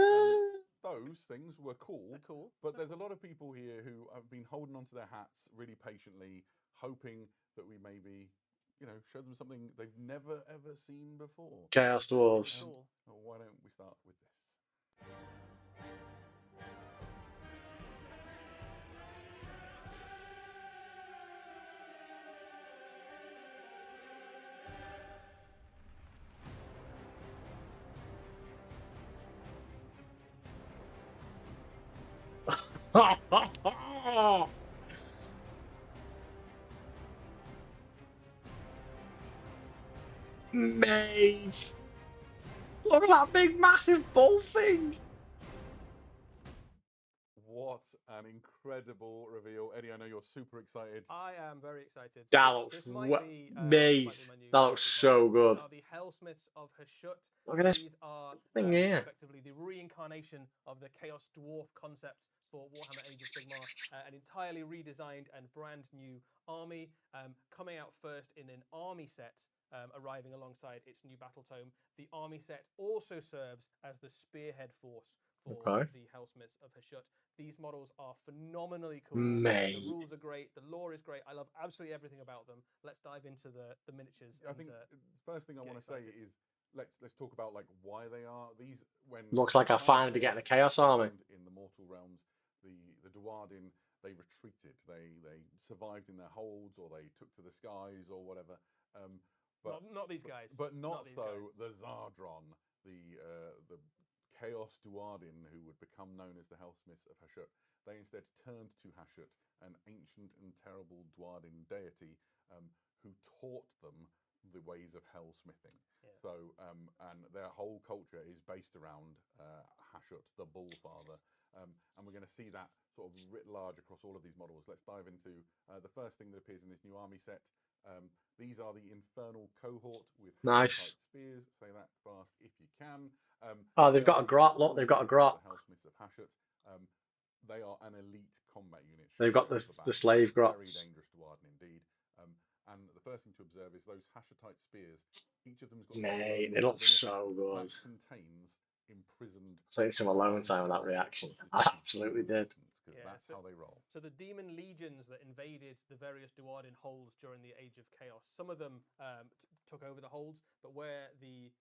Those things were cool. They're cool. But there's a lot of people here who have been holding onto their hats really patiently, hoping that we maybe, show them something they've never ever seen before. Chaos Dwarves. Why don't we start with this? Mate! Look at that big, massive bull thing! What an incredible reveal. Eddie, I know you're super excited. I am very excited. That This looks might be mate. my new That looks favourite so model. good. These are the Hellsmiths of Hashut. Look at this These are thing here. effectively the reincarnation of the Chaos Dwarf concept for Warhammer Age of Sigmar, an entirely redesigned and brand new army, coming out first in an army set, arriving alongside its new battle tome. The army set also serves as the spearhead force for the Hellsmiths of Hashut. These models are phenomenally cool. Mate. The rules are great. The lore is great. I love absolutely everything about them. Let's dive into the miniatures. I think the first thing I want to say is let's talk about like why they are these. When Looks like I finally getting a Chaos army in the mortal realms. The Duardin, they retreated. They survived in their holds, or they took to the skies, or whatever. But not these guys. But not so the Zardron, the Chaos Duardin, who would become known as the Hellsmiths of Hashut. They instead turned to Hashut, an ancient and terrible Duardin deity who taught them the ways of hellsmithing. Yeah. So, and their whole culture is based around Hashut, the Bull Father. And we're going to see that sort of writ large across all of these models. Let's dive into the first thing that appears in this new army set. These are the Infernal Cohort with nice spears. Say that fast if you can. Oh, they've got a grot. Look, they've got a grot. The Hellsmiths of Hashut. They are an elite combat unit. They've got the slave grots. Very dangerous Duardin indeed. And the first thing to observe is those Hashutite spears. Each of them's got. Mate, they look so good. That contains imprisoned. Take some alone time on that reaction. I absolutely did. Because that's how they roll. So the demon legions that invaded the various Duardin holds during the Age of Chaos, some of them took over the holds, but where the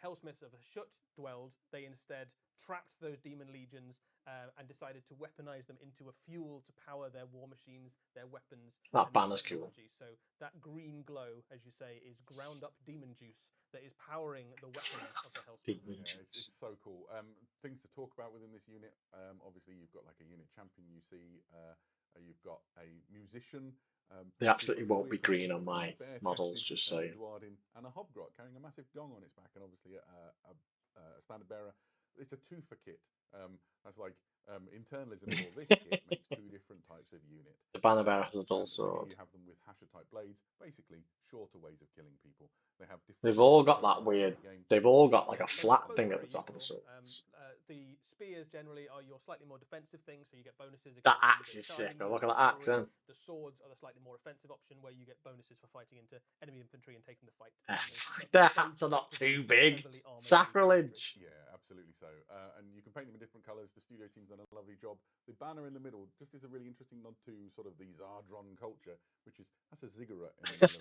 Hellsmiths of Hashut dwelled, they instead trapped those demon legions and decided to weaponize them into a fuel to power their war machines, their weapons. That banner's cool. So that green glow, as you say, is ground up demon juice that is powering the weapon of the Hellsmith. It's so cool. Things to talk about within this unit. Obviously, you've got like a unit champion. You see, you've got a musician. They absolutely won't be green on my models, just saying. And a hobgrot carrying a massive gong on its back, and obviously a standard bearer. It's a two for kit. That's like internalism for this kit makes two different types of unit. The banner bearer has a dull sword. You have them with Hashutite blades, basically shorter ways of killing people. They have different. They've all got that weird. They've all got like a flat thing at the top of the sword. The spears generally are your slightly more defensive thing, so you get bonuses. That axe is sick. Look at that axe, then. The swords are the slightly more offensive option, where you get bonuses for fighting into enemy infantry and taking the fight. Their hats are not too big. Sacrilege. Yeah, absolutely so. And you can paint them in different colours. The studio team's done a lovely job. The banner in the middle just is a really interesting nod to sort of the Zardron culture, which is that's a ziggurat.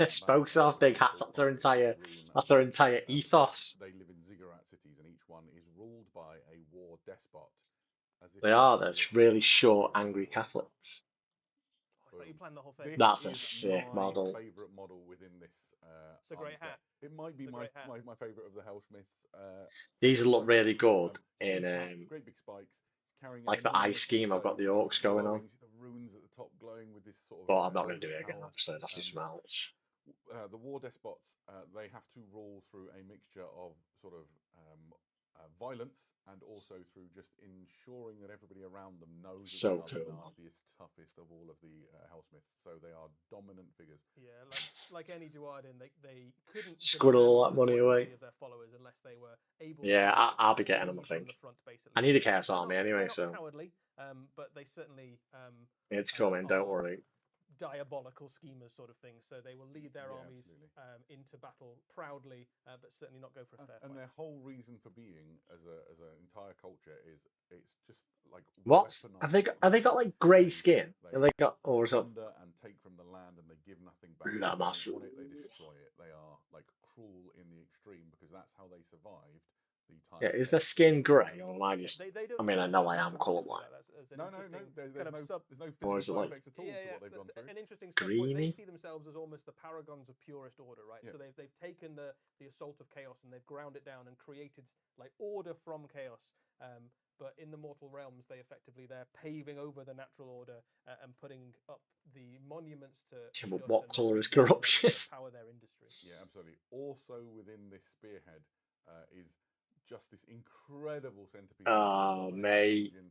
Spokes off big hats. That's their entire ethos. They live in ziggurat cities, and each one is ruled by a war despot. They are. They're really short, angry Catholics. You plan the whole thing. That's a sick model. Favorite model within this. It's a great hat. It might be my favorite of the Hellsmiths. These look really good in great big spikes. Like the eye scheme. I've got the orcs going on. The runes at the top glowing with this sort of. But I'm not going to do it again. Obviously, that's just smells. The war despots, they have to rule through a mixture of sort of violence and also through just ensuring that everybody around them knows so that they are cool. the nastiest, toughest of all of the Hellsmiths. So they are dominant figures. Yeah, like any Duardin, they couldn't squirrel all that money away of their followers unless they were able. Yeah, I'll be getting them. I think. I need a Chaos army anyway, so. Cowardly, but they certainly. It's coming. Don't worry. Diabolical schemers, sort of thing. So they will lead their armies into battle proudly, but certainly not go for a fair fight. And their whole reason for being as an entire culture is it's just like what have they got? Have they got like grey skin? Have they got or plunder and take from the land, and they give nothing back. They want it, they destroy it. They are like cruel in the extreme because that's how they survived the time. Yeah, is the skin grey or am I just? They don't I mean, I show know I subtle am differences with colourblind. that. That's an No, interesting there's kind no of sub. there's no Or physical is it side like effects at all to what they've gone through. An interesting sub point. They Greeny? see themselves as almost the paragons of purest order, right? Yeah. So they've taken the assault of chaos and they've ground it down and created like order from chaos. But in the mortal realms, they're paving over the natural order and putting up the monuments to. Yeah, but Shut what and colour is rebuilding it corruption? to power their industry. Yeah, absolutely. Also within this spearhead is just this incredible centerpiece. Oh, mate. Engine.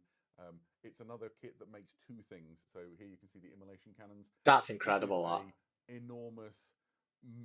It's another kit that makes two things. So here you can see the immolation cannons. That's This is incredible. That. a enormous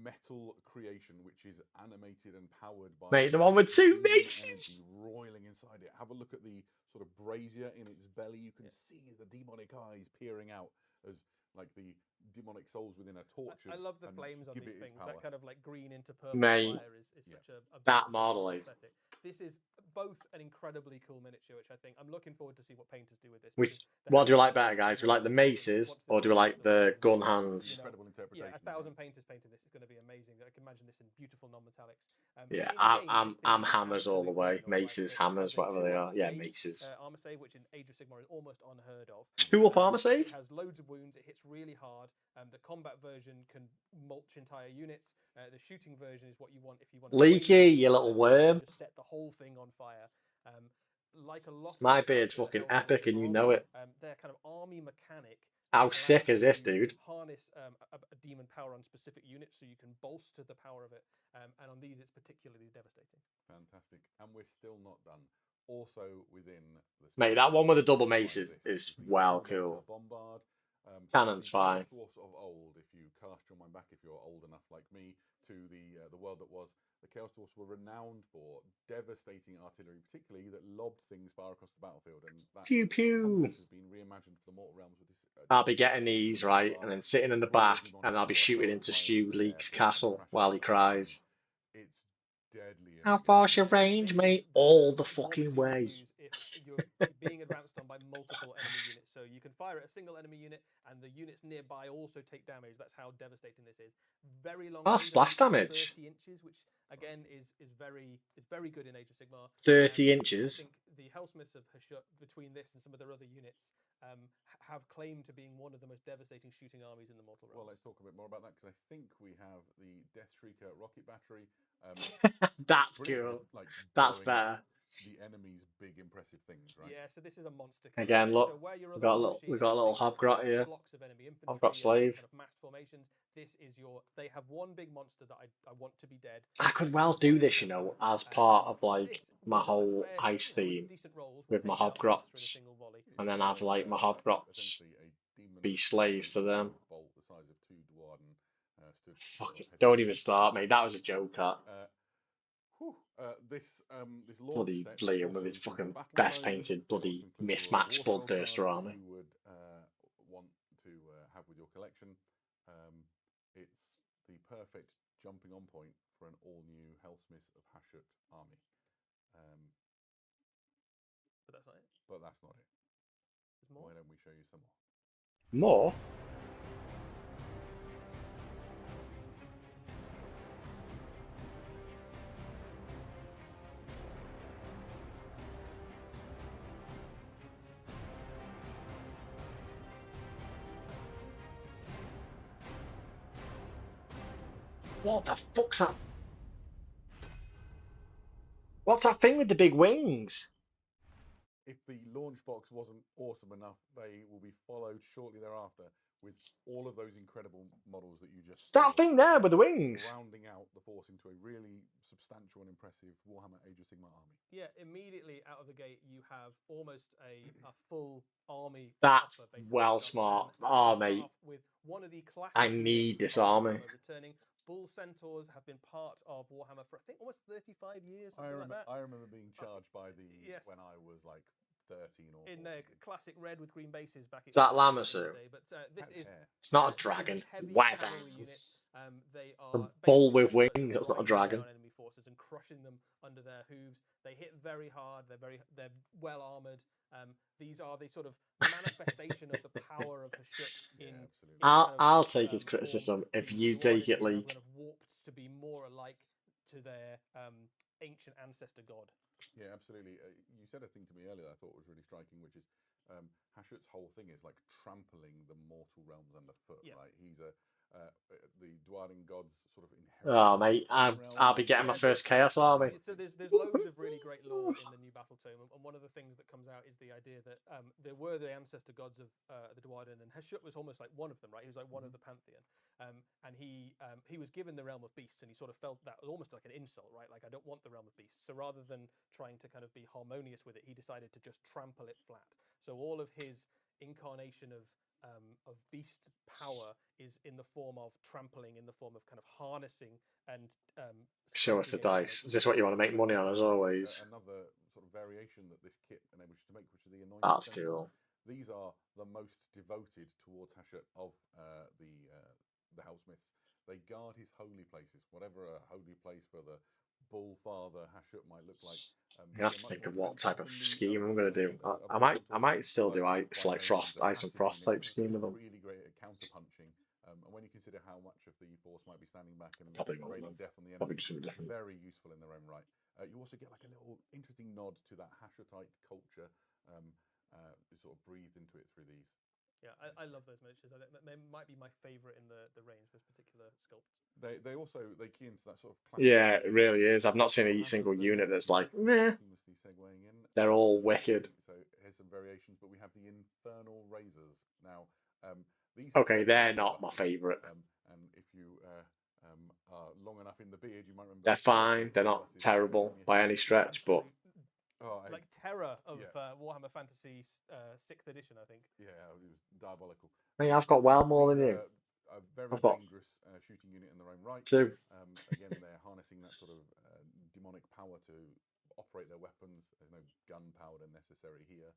metal creation which is animated and powered by Mate, the one with two demon maces. energy roiling inside it. Have a look at the sort of brazier in its belly. You can see the demonic eyes peering out as like the demonic souls within a torch. I love the flames on these things. That kind of like green into purple Mate, fire is such a that model is. aesthetic. This is both an incredibly cool miniature, which I think I'm looking forward to see what painters do with this. What do you like better, guys? Do you like the maces or do you like the gun hands? Incredible interpretation. Yeah, 1,000 painters painted this. It's going to be amazing. I can imagine this in beautiful non-metallics. Yeah, I'm hammers all the way. Maces, hammers, whatever they are. Yeah, maces. Armor save, which in Age of Sigmar is almost unheard of. 2-up armor save? It has loads of wounds. It hits really hard. The combat version can mulch entire units. The shooting version is what you want if you want. Leaky, you little worm. Just set the whole thing on fire. Like a lot. My beard's fucking epic, and you know it. Their kind of army mechanic. How sick is this, dude? Harness a demon power on specific units, so you can bolster the power of it. And on these, it's particularly devastating. Fantastic, and we're still not done. Also within the mate, that one with the double maces is well cool. Bombard. Cannon's fine. Chaos Dwarfs of old, if you cast your mind back, if you're old enough like me, to the world that was, the Chaos Dwarfs were renowned for devastating artillery, particularly that lobbed things far across the battlefield. And that pew pew has been reimagined for the Mortal Realms with this. I'll be getting these right, and then sitting in the back, and I'll be shooting into Stu Leek's castle while he cries. It's deadly. How far's your range, mate? All the fucking way. If you're being advanced on by multiple enemy units, so you can fire at a single enemy unit, and the units nearby also take damage. That's how devastating this is. Very long. Splash damage. 30 inches, which again is very good in Age of Sigmar. 30 inches. I think the Hellsmiths of Hashut, between this and some of their other units, have claimed to being one of the most devastating shooting armies in the Mortal Realms. Well, let's talk a bit more about that, because I think we have the Death Shrieker rocket battery. That's cool. Like that's better. The enemy's big impressive things, right? Yeah, so this is a monster. Again, look, so we got a little Hobgrot here. Hobgrot slave. Kind of massed formations. This is they have one big monster that I want to be dead. I could well do this, you know, as part of like my whole ice theme with my Hobgrots, and then have like my Hobgrots be slaves to them. Fuck it, don't even start, mate. That was a joke, that. This bloody Liam with his fucking best painted bloody mismatched Bloodthirster army. You would want to have with your collection. It's the perfect jumping on point for an all-new Hellsmiths of Hashut army. But that's not it. But that's not it. There's more. Why don't we show you some more? More? What the fuck's that? What's that thing with the big wings? If the launch box wasn't awesome enough, they will be followed shortly thereafter with all of those incredible models that you just That thing there with the wings. Rounding out the force into a really substantial and impressive Warhammer Age of Sigmar army. Yeah, immediately out of the gate, you have almost a full army. That's well smart. Oh, mate. With one of the classic I need this army. Returning. Bull Centaurs have been part of Warhammer for, I think, almost 35 years. I remember being charged by these when I was like 13 or in their classic red with green bases back. Is that Lamasu? But this is it's not a dragon. Weathers. They are a bull with wings. That's not a dragon. Enemy forces and crushing them under their hooves. They hit very hard. They're well armored. These are the sort of manifestation of the power of Hashut. I'll take his criticism if you take it, Leak. Warped to be more alike to their ancient ancestor god. Yeah, absolutely. You said a thing to me earlier that I thought was really striking, which is Hashut's whole thing is like trampling the mortal realms underfoot. Yeah. Right? He's the Dwarven gods sort of inherit. Oh, mate, I'll be getting my first Chaos Army. So there's loads of really great lore in the new Battle Tome, and one of the things that comes out is the idea that there were the ancestor gods of the Dwarven, and Hashut was almost like one of them, right? He was like one of the pantheon, and he was given the realm of beasts, and he sort of felt that was almost like an insult, right? Like, I don't want the realm of beasts. So rather than trying to kind of be harmonious with it, he decided to just trample it flat. So all of his incarnation of beast power is in the form of trampling, in the form of kind of harnessing and Show us the stomping it. dice. Is this what you want to make money on, as always? Another sort of variation that this kit enables you to make, which are the anointed That's centaurs. cool. These are the most devoted towards Hashut of the Hellsmiths. They guard his holy places, whatever a holy place for the bull father Hashut might look like. I have to think of what type of scheme I'm going to do. I might still do like Frost, Ice and Frost type scheme with them. Really great at counter punching, and when you consider how much of the force might be standing back and Probably won't. raining death on the Probably enemy, just something different. very useful in their own right. You also get like a little interesting nod to that Hashutite culture, sort of breathed into it through these. Yeah, I love those miniatures. They might be my favourite in the range, those particular sculpts. They also key into that sort of classic. Yeah, it really is. I've not seen a single unit that's like, meh. Seamlessly segueing in. They're all wicked. So here's some variations, but we have the Infernal Razors now. These Okay, they're not my favourite. And if you are long enough in the beard, you might remember. They're fine. They're not terrible by any stretch, but like terror of Warhammer Fantasy 6th edition, I think. Yeah, it was diabolical. Hey, I've got well more than you. A very dangerous shooting unit in their own right. Two. Again, they're harnessing that sort of demonic power to operate their weapons. There's no gunpowder necessary here.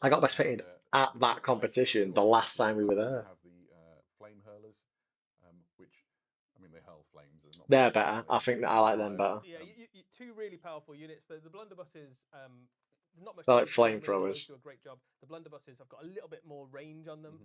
I got best painted at that competition the last time we were there. We have the flame hurlers, which, I mean, they hurl flames. They're better. I think that I like them better. Yeah, two really powerful units. The blunderbusses, not much. They're like flamethrowers. Do a great job. The blunderbusses have got a little bit more range on them.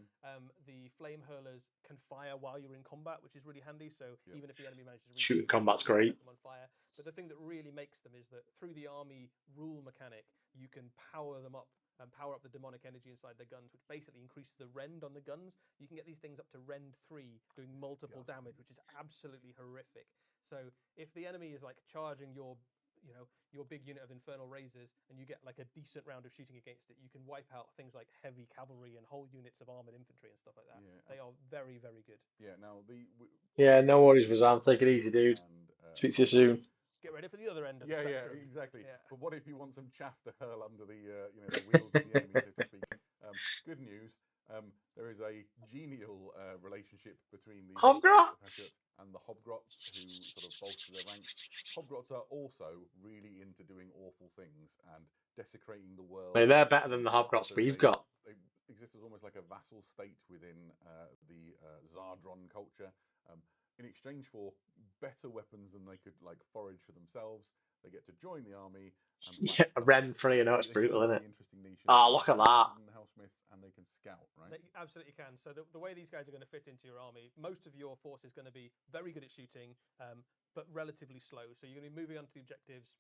The flame hurlers can fire while you're in combat, which is really handy. So even if the enemy manages to shooting combat's great. Set them on fire. But the thing that really makes them is that through the army rule mechanic, you can power them up and power up the demonic energy inside their guns, which basically increases the rend on the guns. You can get these things up to rend 3, doing multiple damage, which is absolutely horrific. So if the enemy is like charging your big unit of Infernal Razors, and you get like a decent round of shooting against it, you can wipe out things like heavy cavalry and whole units of armored infantry and stuff like that. Yeah, they are very, very good. Yeah. Now no worries, Razam. Take it easy, dude. Speak to you soon. Get ready for the other end of the spectrum. Yeah, exactly. Yeah. But what if you want some chaff to hurl under the the wheels of the enemy, so to speak? Good news. There is a genial relationship between the Hobgrots and the Hobgrots, who sort of bolster their ranks. Hobgrots are also really into doing awful things and desecrating the world. They're better than the Hobgrots we've got. They exist as almost like a vassal state within the Zardron culture. In exchange for better weapons than they could like forage for themselves, they get to join the army. And Ren 3, I know it's brutal, isn't it? Look at that. Hellsmiths, and they can scout, right? They absolutely can. So the way these guys are going to fit into your army, most of your force is going to be very good at shooting, but relatively slow. So you're going to be moving on to the objectives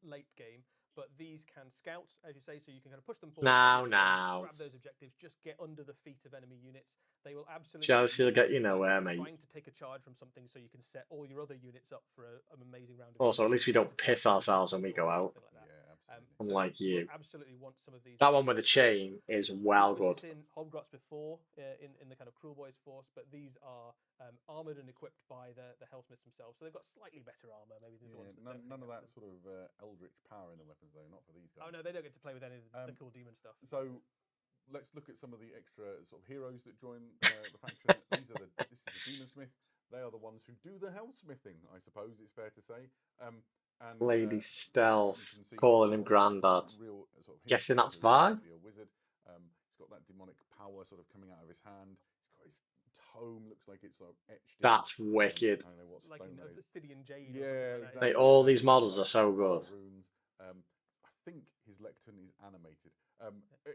late game. But these can scout, as you say, so you can kind of push them forward. Grab those objectives, just get under the feet of enemy units. They will absolutely. Jealousy will get you nowhere, mate. Trying to take a charge from something so you can set all your other units up for an amazing round. Also, at least we don't piss ourselves when we go out. Unlike you. Absolutely want some of these. That one with the chain is well good. We've seen Hobgrots before in the kind of Cruel Boys force, but these are armored and equipped by the Hellsmiths themselves, so they've got slightly better armor. Maybe the ones that none of that sort of eldritch power in the weapons, though. Not for these guys. Oh no, they don't get to play with any of the cool demon stuff. So let's look at some of the extra sort of heroes that join the faction. This is the Demon Smith. They are the ones who do the hellsmithing, I suppose it's fair to say. And Lady Stealth, calling him Grandad. Guessing that's Vi? A wizard. He's got that demonic power sort of coming out of his hand. He's got his tome, looks like it's sort of etched. That's wicked. I don't know what like stone the Obsidian Jade. Yeah, exactly. All these models are so good. Runes. I think his lectern is animated.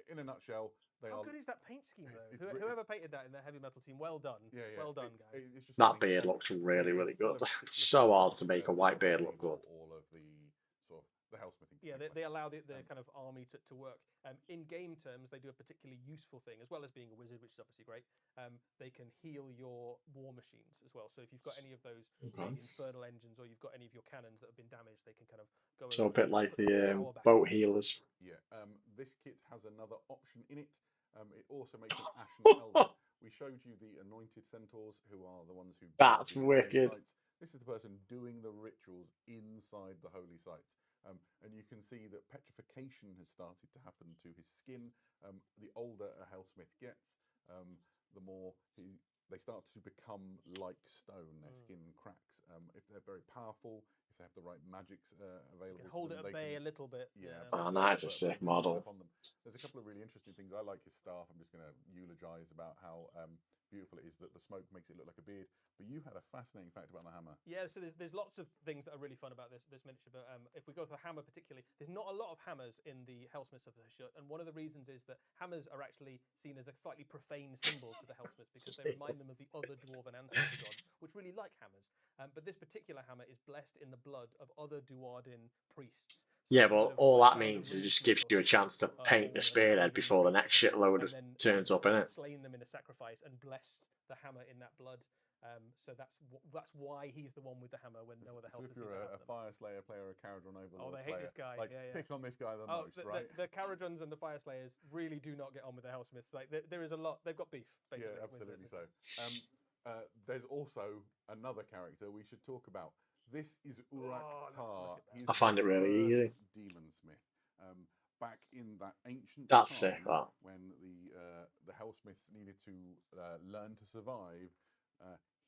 In a nutshell, How good is that paint scheme, though? Whoever painted that in the heavy metal team, well done. Yeah. Well done, guys. That beard looks really, really good. So hard to make a white beard look good. All of the hellsmithing. Yeah, they allow the kind of army to work. In game terms, they do a particularly useful thing, as well as being a wizard, which is obviously great. They can heal your war machines as well. So if you've got any of those infernal engines, or you've got any of your cannons that have been damaged, they can kind of go So a over bit and like put the power back boat into it. healers. Yeah. This kit has another option in it. It also makes an Ashen Elder. We showed you the anointed centaurs, who are the ones who guard That's the wicked. holy sites. This is the person doing the rituals inside the holy sites. And you can see that petrification has started to happen to his skin. The older a hellsmith gets, the more they start to become like stone. Their skin cracks. If they're very powerful, if they have the right magics available, You can hold to them, it at bay a little bit. Yeah. Oh, that's a sick model. There's a couple of really interesting things. I like his staff. I'm just going to eulogize about how beautiful it is that the smoke makes it look like a beard. But you had a fascinating fact about the hammer. Yeah, so there's lots of things that are really fun about this miniature. But if we go for hammer particularly, there's not a lot of hammers in the Hellsmiths of the Hashut, and one of the reasons is that hammers are actually seen as a slightly profane symbol to the Hellsmiths because they remind them of the other dwarven ancestor gods, which really like hammers. But this particular hammer is blessed in the blood of other Duardin priests. So Yeah, people well, that have all that found a means is it just runesmith gives or you a something, chance to or paint the one of spearhead Taurizion's before the priests next or something, shitload and then turns up, innit? slain them in a sacrifice and blessed the hammer in that blood. So that's why he's the one with the hammer when no other So if Hellsmiths you're have a them. Fire Slayer player or a Caradron Overlord they hate player, this guy. like Yeah. pick on this guy the most, right? The Caradrons and the Fire Slayers really do not get on with the Hellsmiths. Like there is a lot. They've got beef. Basically, Yeah, absolutely so. There's also another character we should talk about. This is Urak Tar. He's I find it really easy. Demon Smith. Back in that ancient That's time sick, that. when the Hellsmiths needed to learn to survive,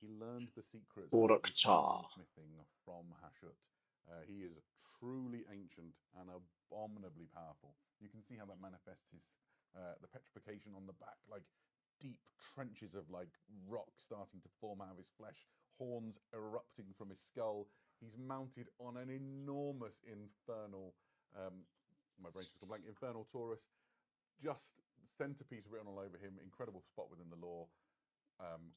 he learned the secrets Urak of Tar. demon smithing from Hashut. He is truly ancient and abominably powerful. You can see how that manifests his the petrification on the back, like deep trenches of like rock starting to form out of his flesh, horns erupting from his skull. He's mounted on an enormous infernal, my brain's just gone blank, infernal Taurus, just centerpiece written all over him, incredible spot within the lore.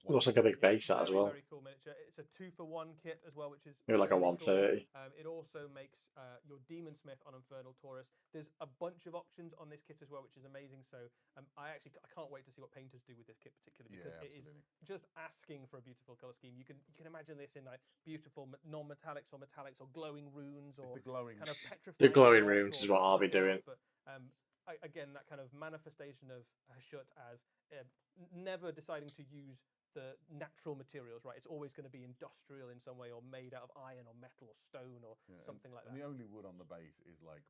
Looks like a big base set as well. Very cool miniature. It's a 2-for-1 kit as well, which is Maybe like a really 130. cool. It also makes your Demon Smith on Infernal Taurus. There's a bunch of options on this kit as well, which is amazing. So I can't wait to see what painters do with this kit particularly, because it is just asking for a beautiful color scheme. You can imagine this in like beautiful non-metallics or metallics or glowing runes or kind of petrified. The glowing runes is what I'll be doing. But again, that kind of manifestation of Hashut as never deciding to use the natural materials, right? It's always going to be industrial in some way, or made out of iron or metal or stone or something like that. And the only wood on the base is like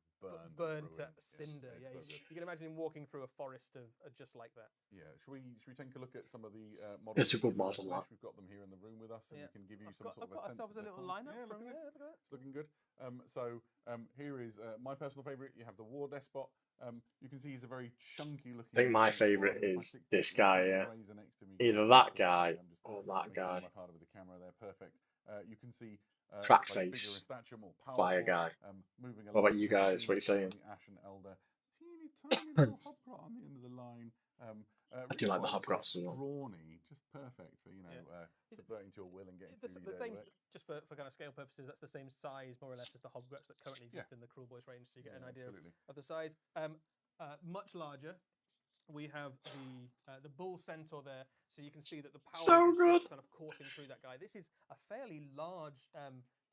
burnt to cinder. Yeah, you can imagine him walking through a forest of just like that. Yeah, should we take a look at some of the models? It's a good model. We've got them here in the room with us, and we can give you some sort of a sense of a little lineup. Yeah, look at this. It's looking good. Here is my personal favorite. You have the War Despot. You can see he's a very chunky looking. I think my favorite is this guy, yeah. Either that guy or that guy. Life harder with the camera there, perfect. You can see Crack like face, stature, more powerful, fire guy. moving What about you guys? What are you saying? Ashen Elder, teeny tiny little hobgrot on the end of the line. I do like the hobgrots as well. Scrawny, just perfect for subverting to your will and getting through your daily work. Just for kind of scale purposes, that's the same size more or less as the hobgrots that currently exist in the Cruel Boys range, so you get an idea of the size. Much larger. We have the bull centaur there, so you can see that the power is kind of coursing through that guy. This is a fairly large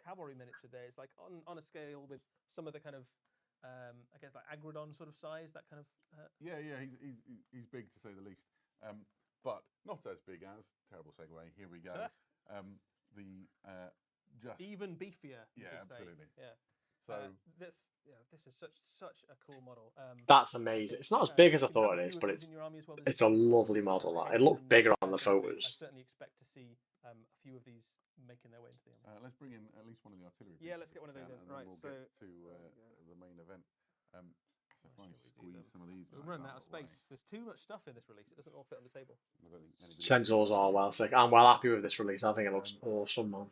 cavalry miniature there. It's like on a scale with some of the kind of I guess like Agrodon sort of size, that kind of. He's big to say the least, but not as big as, terrible segue. Here we go. Just even beefier. Yeah, absolutely. Yeah. So this is such a cool model. That's amazing. It's not as big as I thought it is, but it's a lovely model. It looked bigger on the photos. I certainly expect to see a few of these making their way into the army. Let's bring in at least one of the artillery. Yeah, let's get one of those in. Right, we'll get to the main event. So if I squeeze some of these guys, we're running out of space. There's too much stuff in this release. It doesn't all fit on the table. Centaurs are well sick. I'm well happy with this release. I think it looks awesome, man.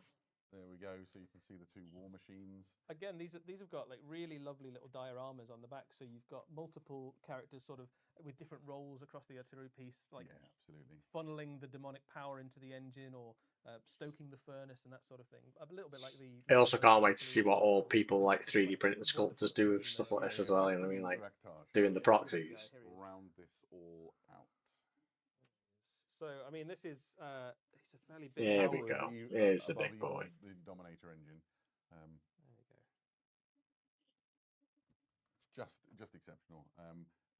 There we go. So you can see the 2 war machines. Again, these have got like really lovely little dioramas on the back, so you've got multiple characters sort of with different roles across the artillery piece, like Yeah, absolutely. funneling the demonic power into the engine or stoking the furnace and that sort of thing. A little bit like the. I also Warhammer can't wait to see artillery what stuff all and people like stuff 3D printing the sculptors foot do with in stuff there. like this as well. You know what I mean? Like doing the proxies. Here he is. Round this all out. So I mean, this is it's a fairly big. There we model, go. isn't it? Here's the above big even boy. the Dominator engine. There we go. Just exceptional.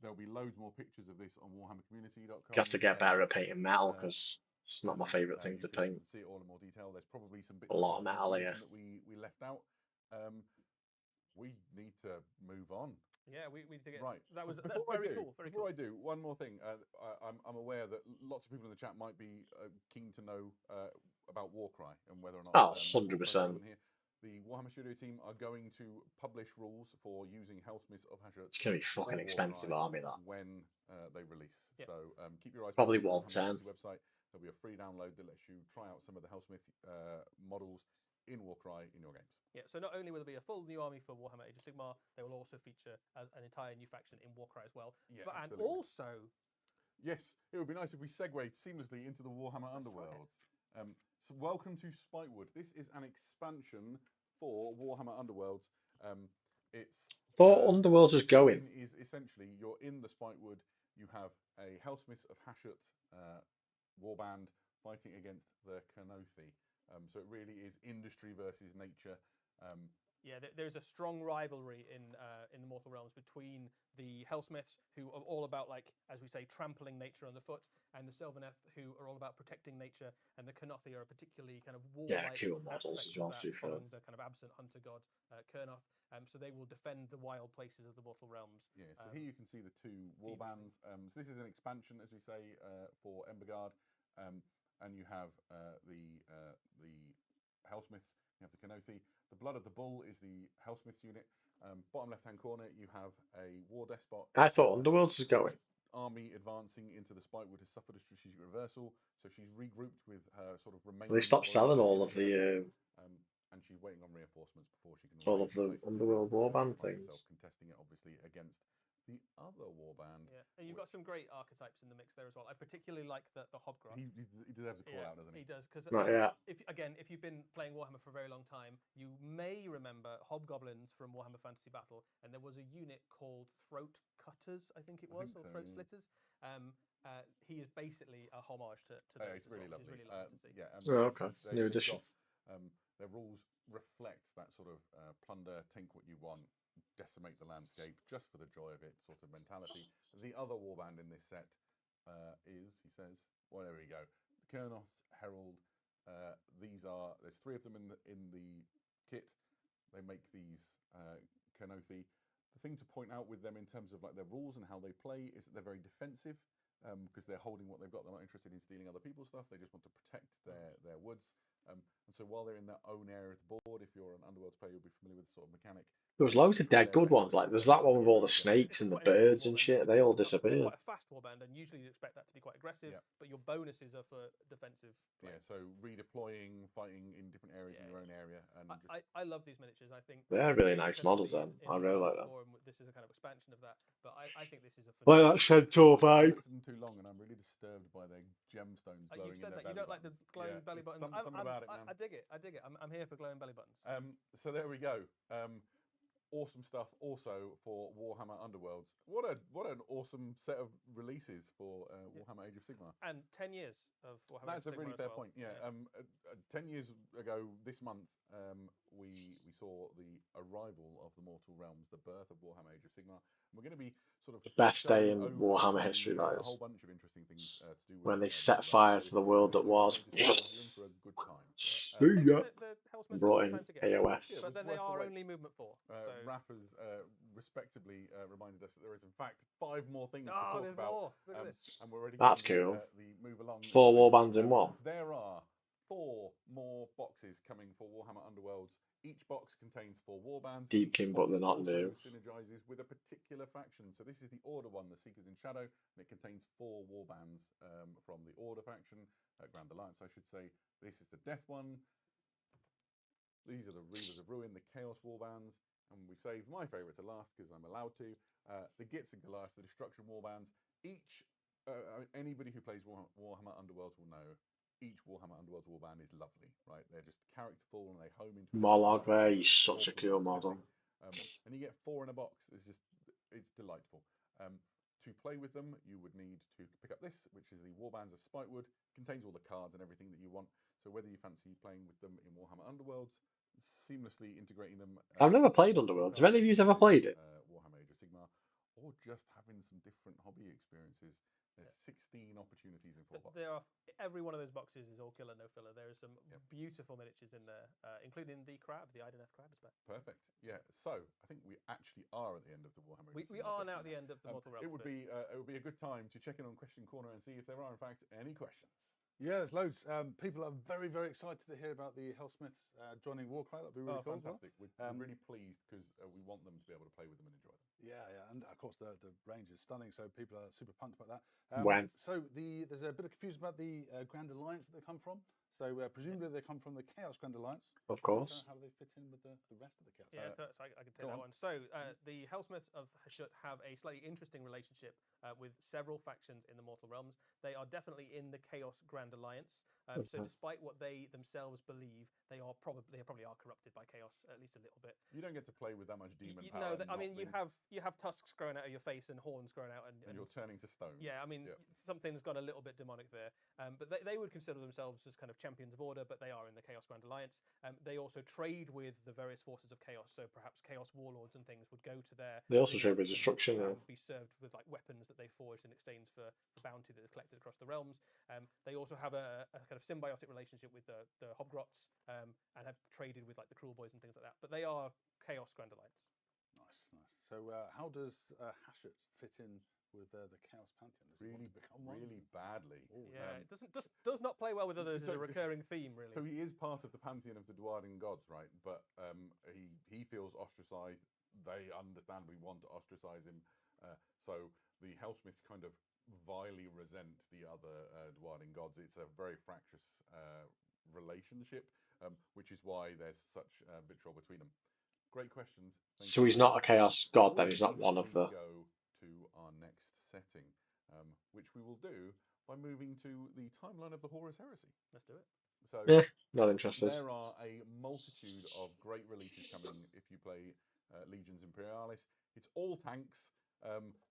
There'll be loads more pictures of this on WarhammerCommunity.com. You have to get better at painting metal because it's not my favourite thing to you can paint. see it all in more detail. There's probably some bits A and lot of pieces of metal here. information that we left out. We need to move on. Yeah, we need to get Right. That's Before very I do, cool. Very before cool. I do, one more thing. I'm aware that lots of people in the chat might be keen to know about Warcry and whether or not Oh, Warcry is 100%. relevant here. The Warhammer Studio team are going to publish rules for using Hellsmiths of Hashut. It's gonna be fucking expensive army that. When they release. Yep. So keep your eyes Probably peeled on the Warhammer 110. website. There'll be a free download that lets you try out some of the Hellsmith models in Warcry in your games. Yeah, so not only will there be a full new army for Warhammer Age of Sigmar, they will also feature as an entire new faction in Warcry as well. Yeah, And absolutely. also, yes, it would be nice if we segued seamlessly into the Warhammer Underworlds. So welcome to Spikewood. This is an expansion for Warhammer Underworlds. It's Thought Underworlds was going. Is essentially you're in the Spikewood. You have a Hellsmiths of Hashut warband fighting against the Kenothi. So it really is industry versus nature. yeah, there's a strong rivalry in the Mortal Realms between the Hellsmiths, who are all about, like, as we say, trampling nature underfoot, and the Sylvaneth, who are all about protecting nature, and the Kenothi are a particularly kind of warlike cool models aspect as well, of that, to be fair. following the kind of absent hunter god Kurnoth. So they will defend the wild places of the Mortal Realms. Yeah, so here you can see the 2 warbands. So this is an expansion, as we say, for Emberguard. And you have the Hellsmiths, you have the Kenothi. The Blood of the Bull is the Hellsmiths unit. Bottom left-hand corner, you have a War Despot. I thought Underworlds was going. Army advancing into the Spikewood has suffered a strategic reversal, so she's regrouped with her sort of remaining. They stopped selling all of the and she's waiting on reinforcements before she can. all of the Underworld warband things. Contesting it obviously against the other warband. Yeah, and you've got some great archetypes in the mix there as well. I particularly like the Hobgrot. He deserves a call out, doesn't he? He does, because if you've been playing Warhammer for a very long time, you may remember Hobgoblins from Warhammer Fantasy Battle, and there was a unit called Throat Cutters, I think it was, or Throat Slitters. He is basically a homage to those. It's really lovely. Really lovely to see. Yeah, and okay, new edition. Their rules reflect that sort of plunder, take what you want, decimate the landscape just for the joy of it sort of mentality. The other warband in this set is, he says, well, there we go, the Kurnoth Herald. There's 3 of them in the kit. They make these Kenothi. The thing to point out with them in terms of like their rules and how they play is that they're very defensive, because they're holding what they've got. They're not interested in stealing other people's stuff. They just want to protect their woods. And so while they're in their own area of the board, if you're an Underworlds player, you'll be familiar with the sort of mechanic. There was loads of dead good ones. Like there's that one with all the snakes and the birds and shit. They all disappeared. Quite a fast warband, and usually you expect that to be quite aggressive. But your bonuses are for defensive play. Yeah, so redeploying, fighting in different areas in your own area, and I love these miniatures. I think they're really nice models. Then I really like them. This is a kind of expansion of that, but I think this is a. Like that Centaur vibe. I've looked at them too long, and I'm really disturbed by their gemstones glowing You said in their that you don't like the glowing belly buttons. Something about it, man. I dig it. I'm here for glowing belly buttons. So there we go. Awesome stuff also for Warhammer Underworlds. What an awesome set of releases for Warhammer Age of Sigmar. And 10 years of Warhammer. That's a really fair point. Yeah. 10 years ago this month, we saw the arrival of the Mortal Realms, the birth of Warhammer Age of Sigmar. And we're going to be sort of the best day in Warhammer history, that a is. whole bunch of interesting things to do with When they set fire to the world that was. You're in for a good time. See ya. Brought in AOS. But then they are only movement 4. Raph has respectably reminded us that there is in fact 5 more things to talk about. Look at this. And we're already That's getting cool. the move along. 4 warbands in one. There are 4 more boxes coming for Warhammer Underworlds. Each box contains 4 warbands. Deepkin, but they're not new. Synergizes with a particular faction. So this is the Order one, the Seekers in Shadow, and it contains 4 warbands from the Order faction, Grand Alliance, I should say. This is the Death one. These are the Reavers of Ruin, the Chaos Warbands, and we've saved my favourite to last because I'm allowed to. The Gits and Goliaths, the Destruction Warbands. Each, anybody who plays Warhammer Underworlds will know each Warhammer Underworlds warband is lovely, right? They're just characterful and they home into Morlog there, he's such a cool model. And you get 4 in a box. It's delightful. To play with them, you would need to pick up this, which is the Warbands of Spitewood. It contains all the cards and everything that you want. So whether you fancy playing with them in Warhammer Underworlds, seamlessly integrating them. I've never played Underworlds. Have any of you ever played it? Warhammer Age of Sigmar, or just having some different hobby experiences. There's 16 opportunities in 4 boxes. Every one of those boxes is all killer, no filler. There are some beautiful miniatures in there, including the crab, the Ideneth crab spec. Perfect. Yeah. So I think we actually are at the end of the Warhammer. We are now at the end of the Mortal Realms. It would be a good time to check in on Question Corner and see if there are in fact any questions. Yeah, there's loads. People are very, very excited to hear about the Hellsmiths joining Warcry. That'd be really cool. Fantastic. We're really pleased because we want them to be able to play with them and enjoy them. Yeah, and of course the range is stunning, so people are super pumped about that. So there's a bit of confusion about the Grand Alliance that they come from. So presumably they come from the Chaos Grand Alliance. Of course. So how do they fit in with the rest of the Chaos? Yeah, so I can take that one. So the Hellsmiths have a slightly interesting relationship with several factions in the Mortal Realms. They are definitely in the Chaos Grand Alliance. So despite what they themselves believe, they probably are corrupted by chaos at least a little bit. You don't get to play with that much demon power. No, I mean you have tusks growing out of your face and horns growing out, and you're turning to stone. Yeah, I mean something's got a little bit demonic there. But they would consider themselves as kind of champions of order, but they are in the Chaos Grand Alliance. They also trade with the various forces of chaos, so perhaps chaos warlords and things would go to their. They also trade with destruction. And be served with like weapons that they forged in exchange for bounty that is collected across the realms. They also have a kind of symbiotic relationship with the Hobgrots and have traded with like the Cruel Boys and things like that. But they are Chaos Grand Alliance. Nice. So how does Hashut fit in with the Chaos Pantheon? Really badly. Yeah, it does not play well with others. It's a recurring theme, really. So he is part of the pantheon of the Dwarden gods, right? But he feels ostracized. They understandably want to ostracize him. So the Hellsmiths kind of vilely resent the other Dwarden gods. It's a very fractious relationship, which is why there's such vitriol between them. Great questions. So he's not a chaos god, then he's not one of the. Go to our next setting, which we will do by moving to the timeline of the Horus Heresy. Let's do it. So not interested. There are a multitude of great releases coming if you play Legions Imperialis. It's all tanks.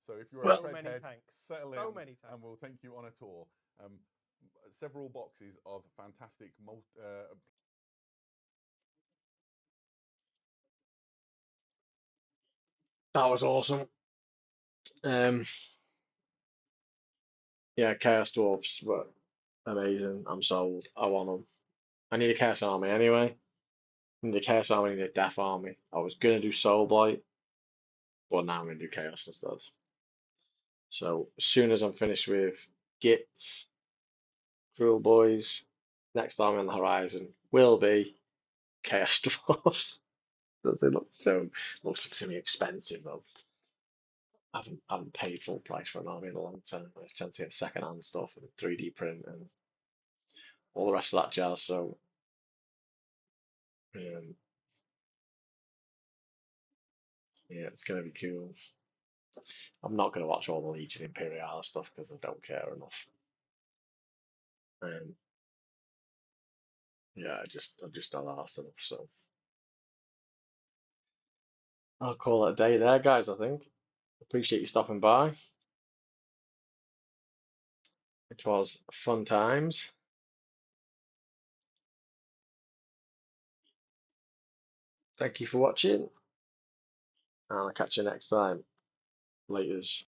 So if you're a treadhead, settle in, and we'll take you on a tour. Several boxes of fantastic That was awesome. Yeah, Chaos Dwarves were amazing. I'm sold. I want them. I need a Chaos Army anyway. I need a Chaos Army, I need a Death Army. I was going to do Soul Blight, but now I'm going to do Chaos instead. So as soon as I'm finished with Gits, Cruel Boys, next army on the horizon will be Chaos Dwarves. Does it look so? Looks to me expensive though. I haven't paid full price for an army in a long time. I tend to get second-hand stuff and 3D print and all the rest of that jazz. So yeah, it's gonna be cool. I'm not gonna watch all the Legion Imperialis stuff because I don't care enough. Yeah, I've just not asked enough. So I'll call it a day there, guys. I think. Appreciate you stopping by. It was fun times. Thank you for watching, and I'll catch you next time. Laters.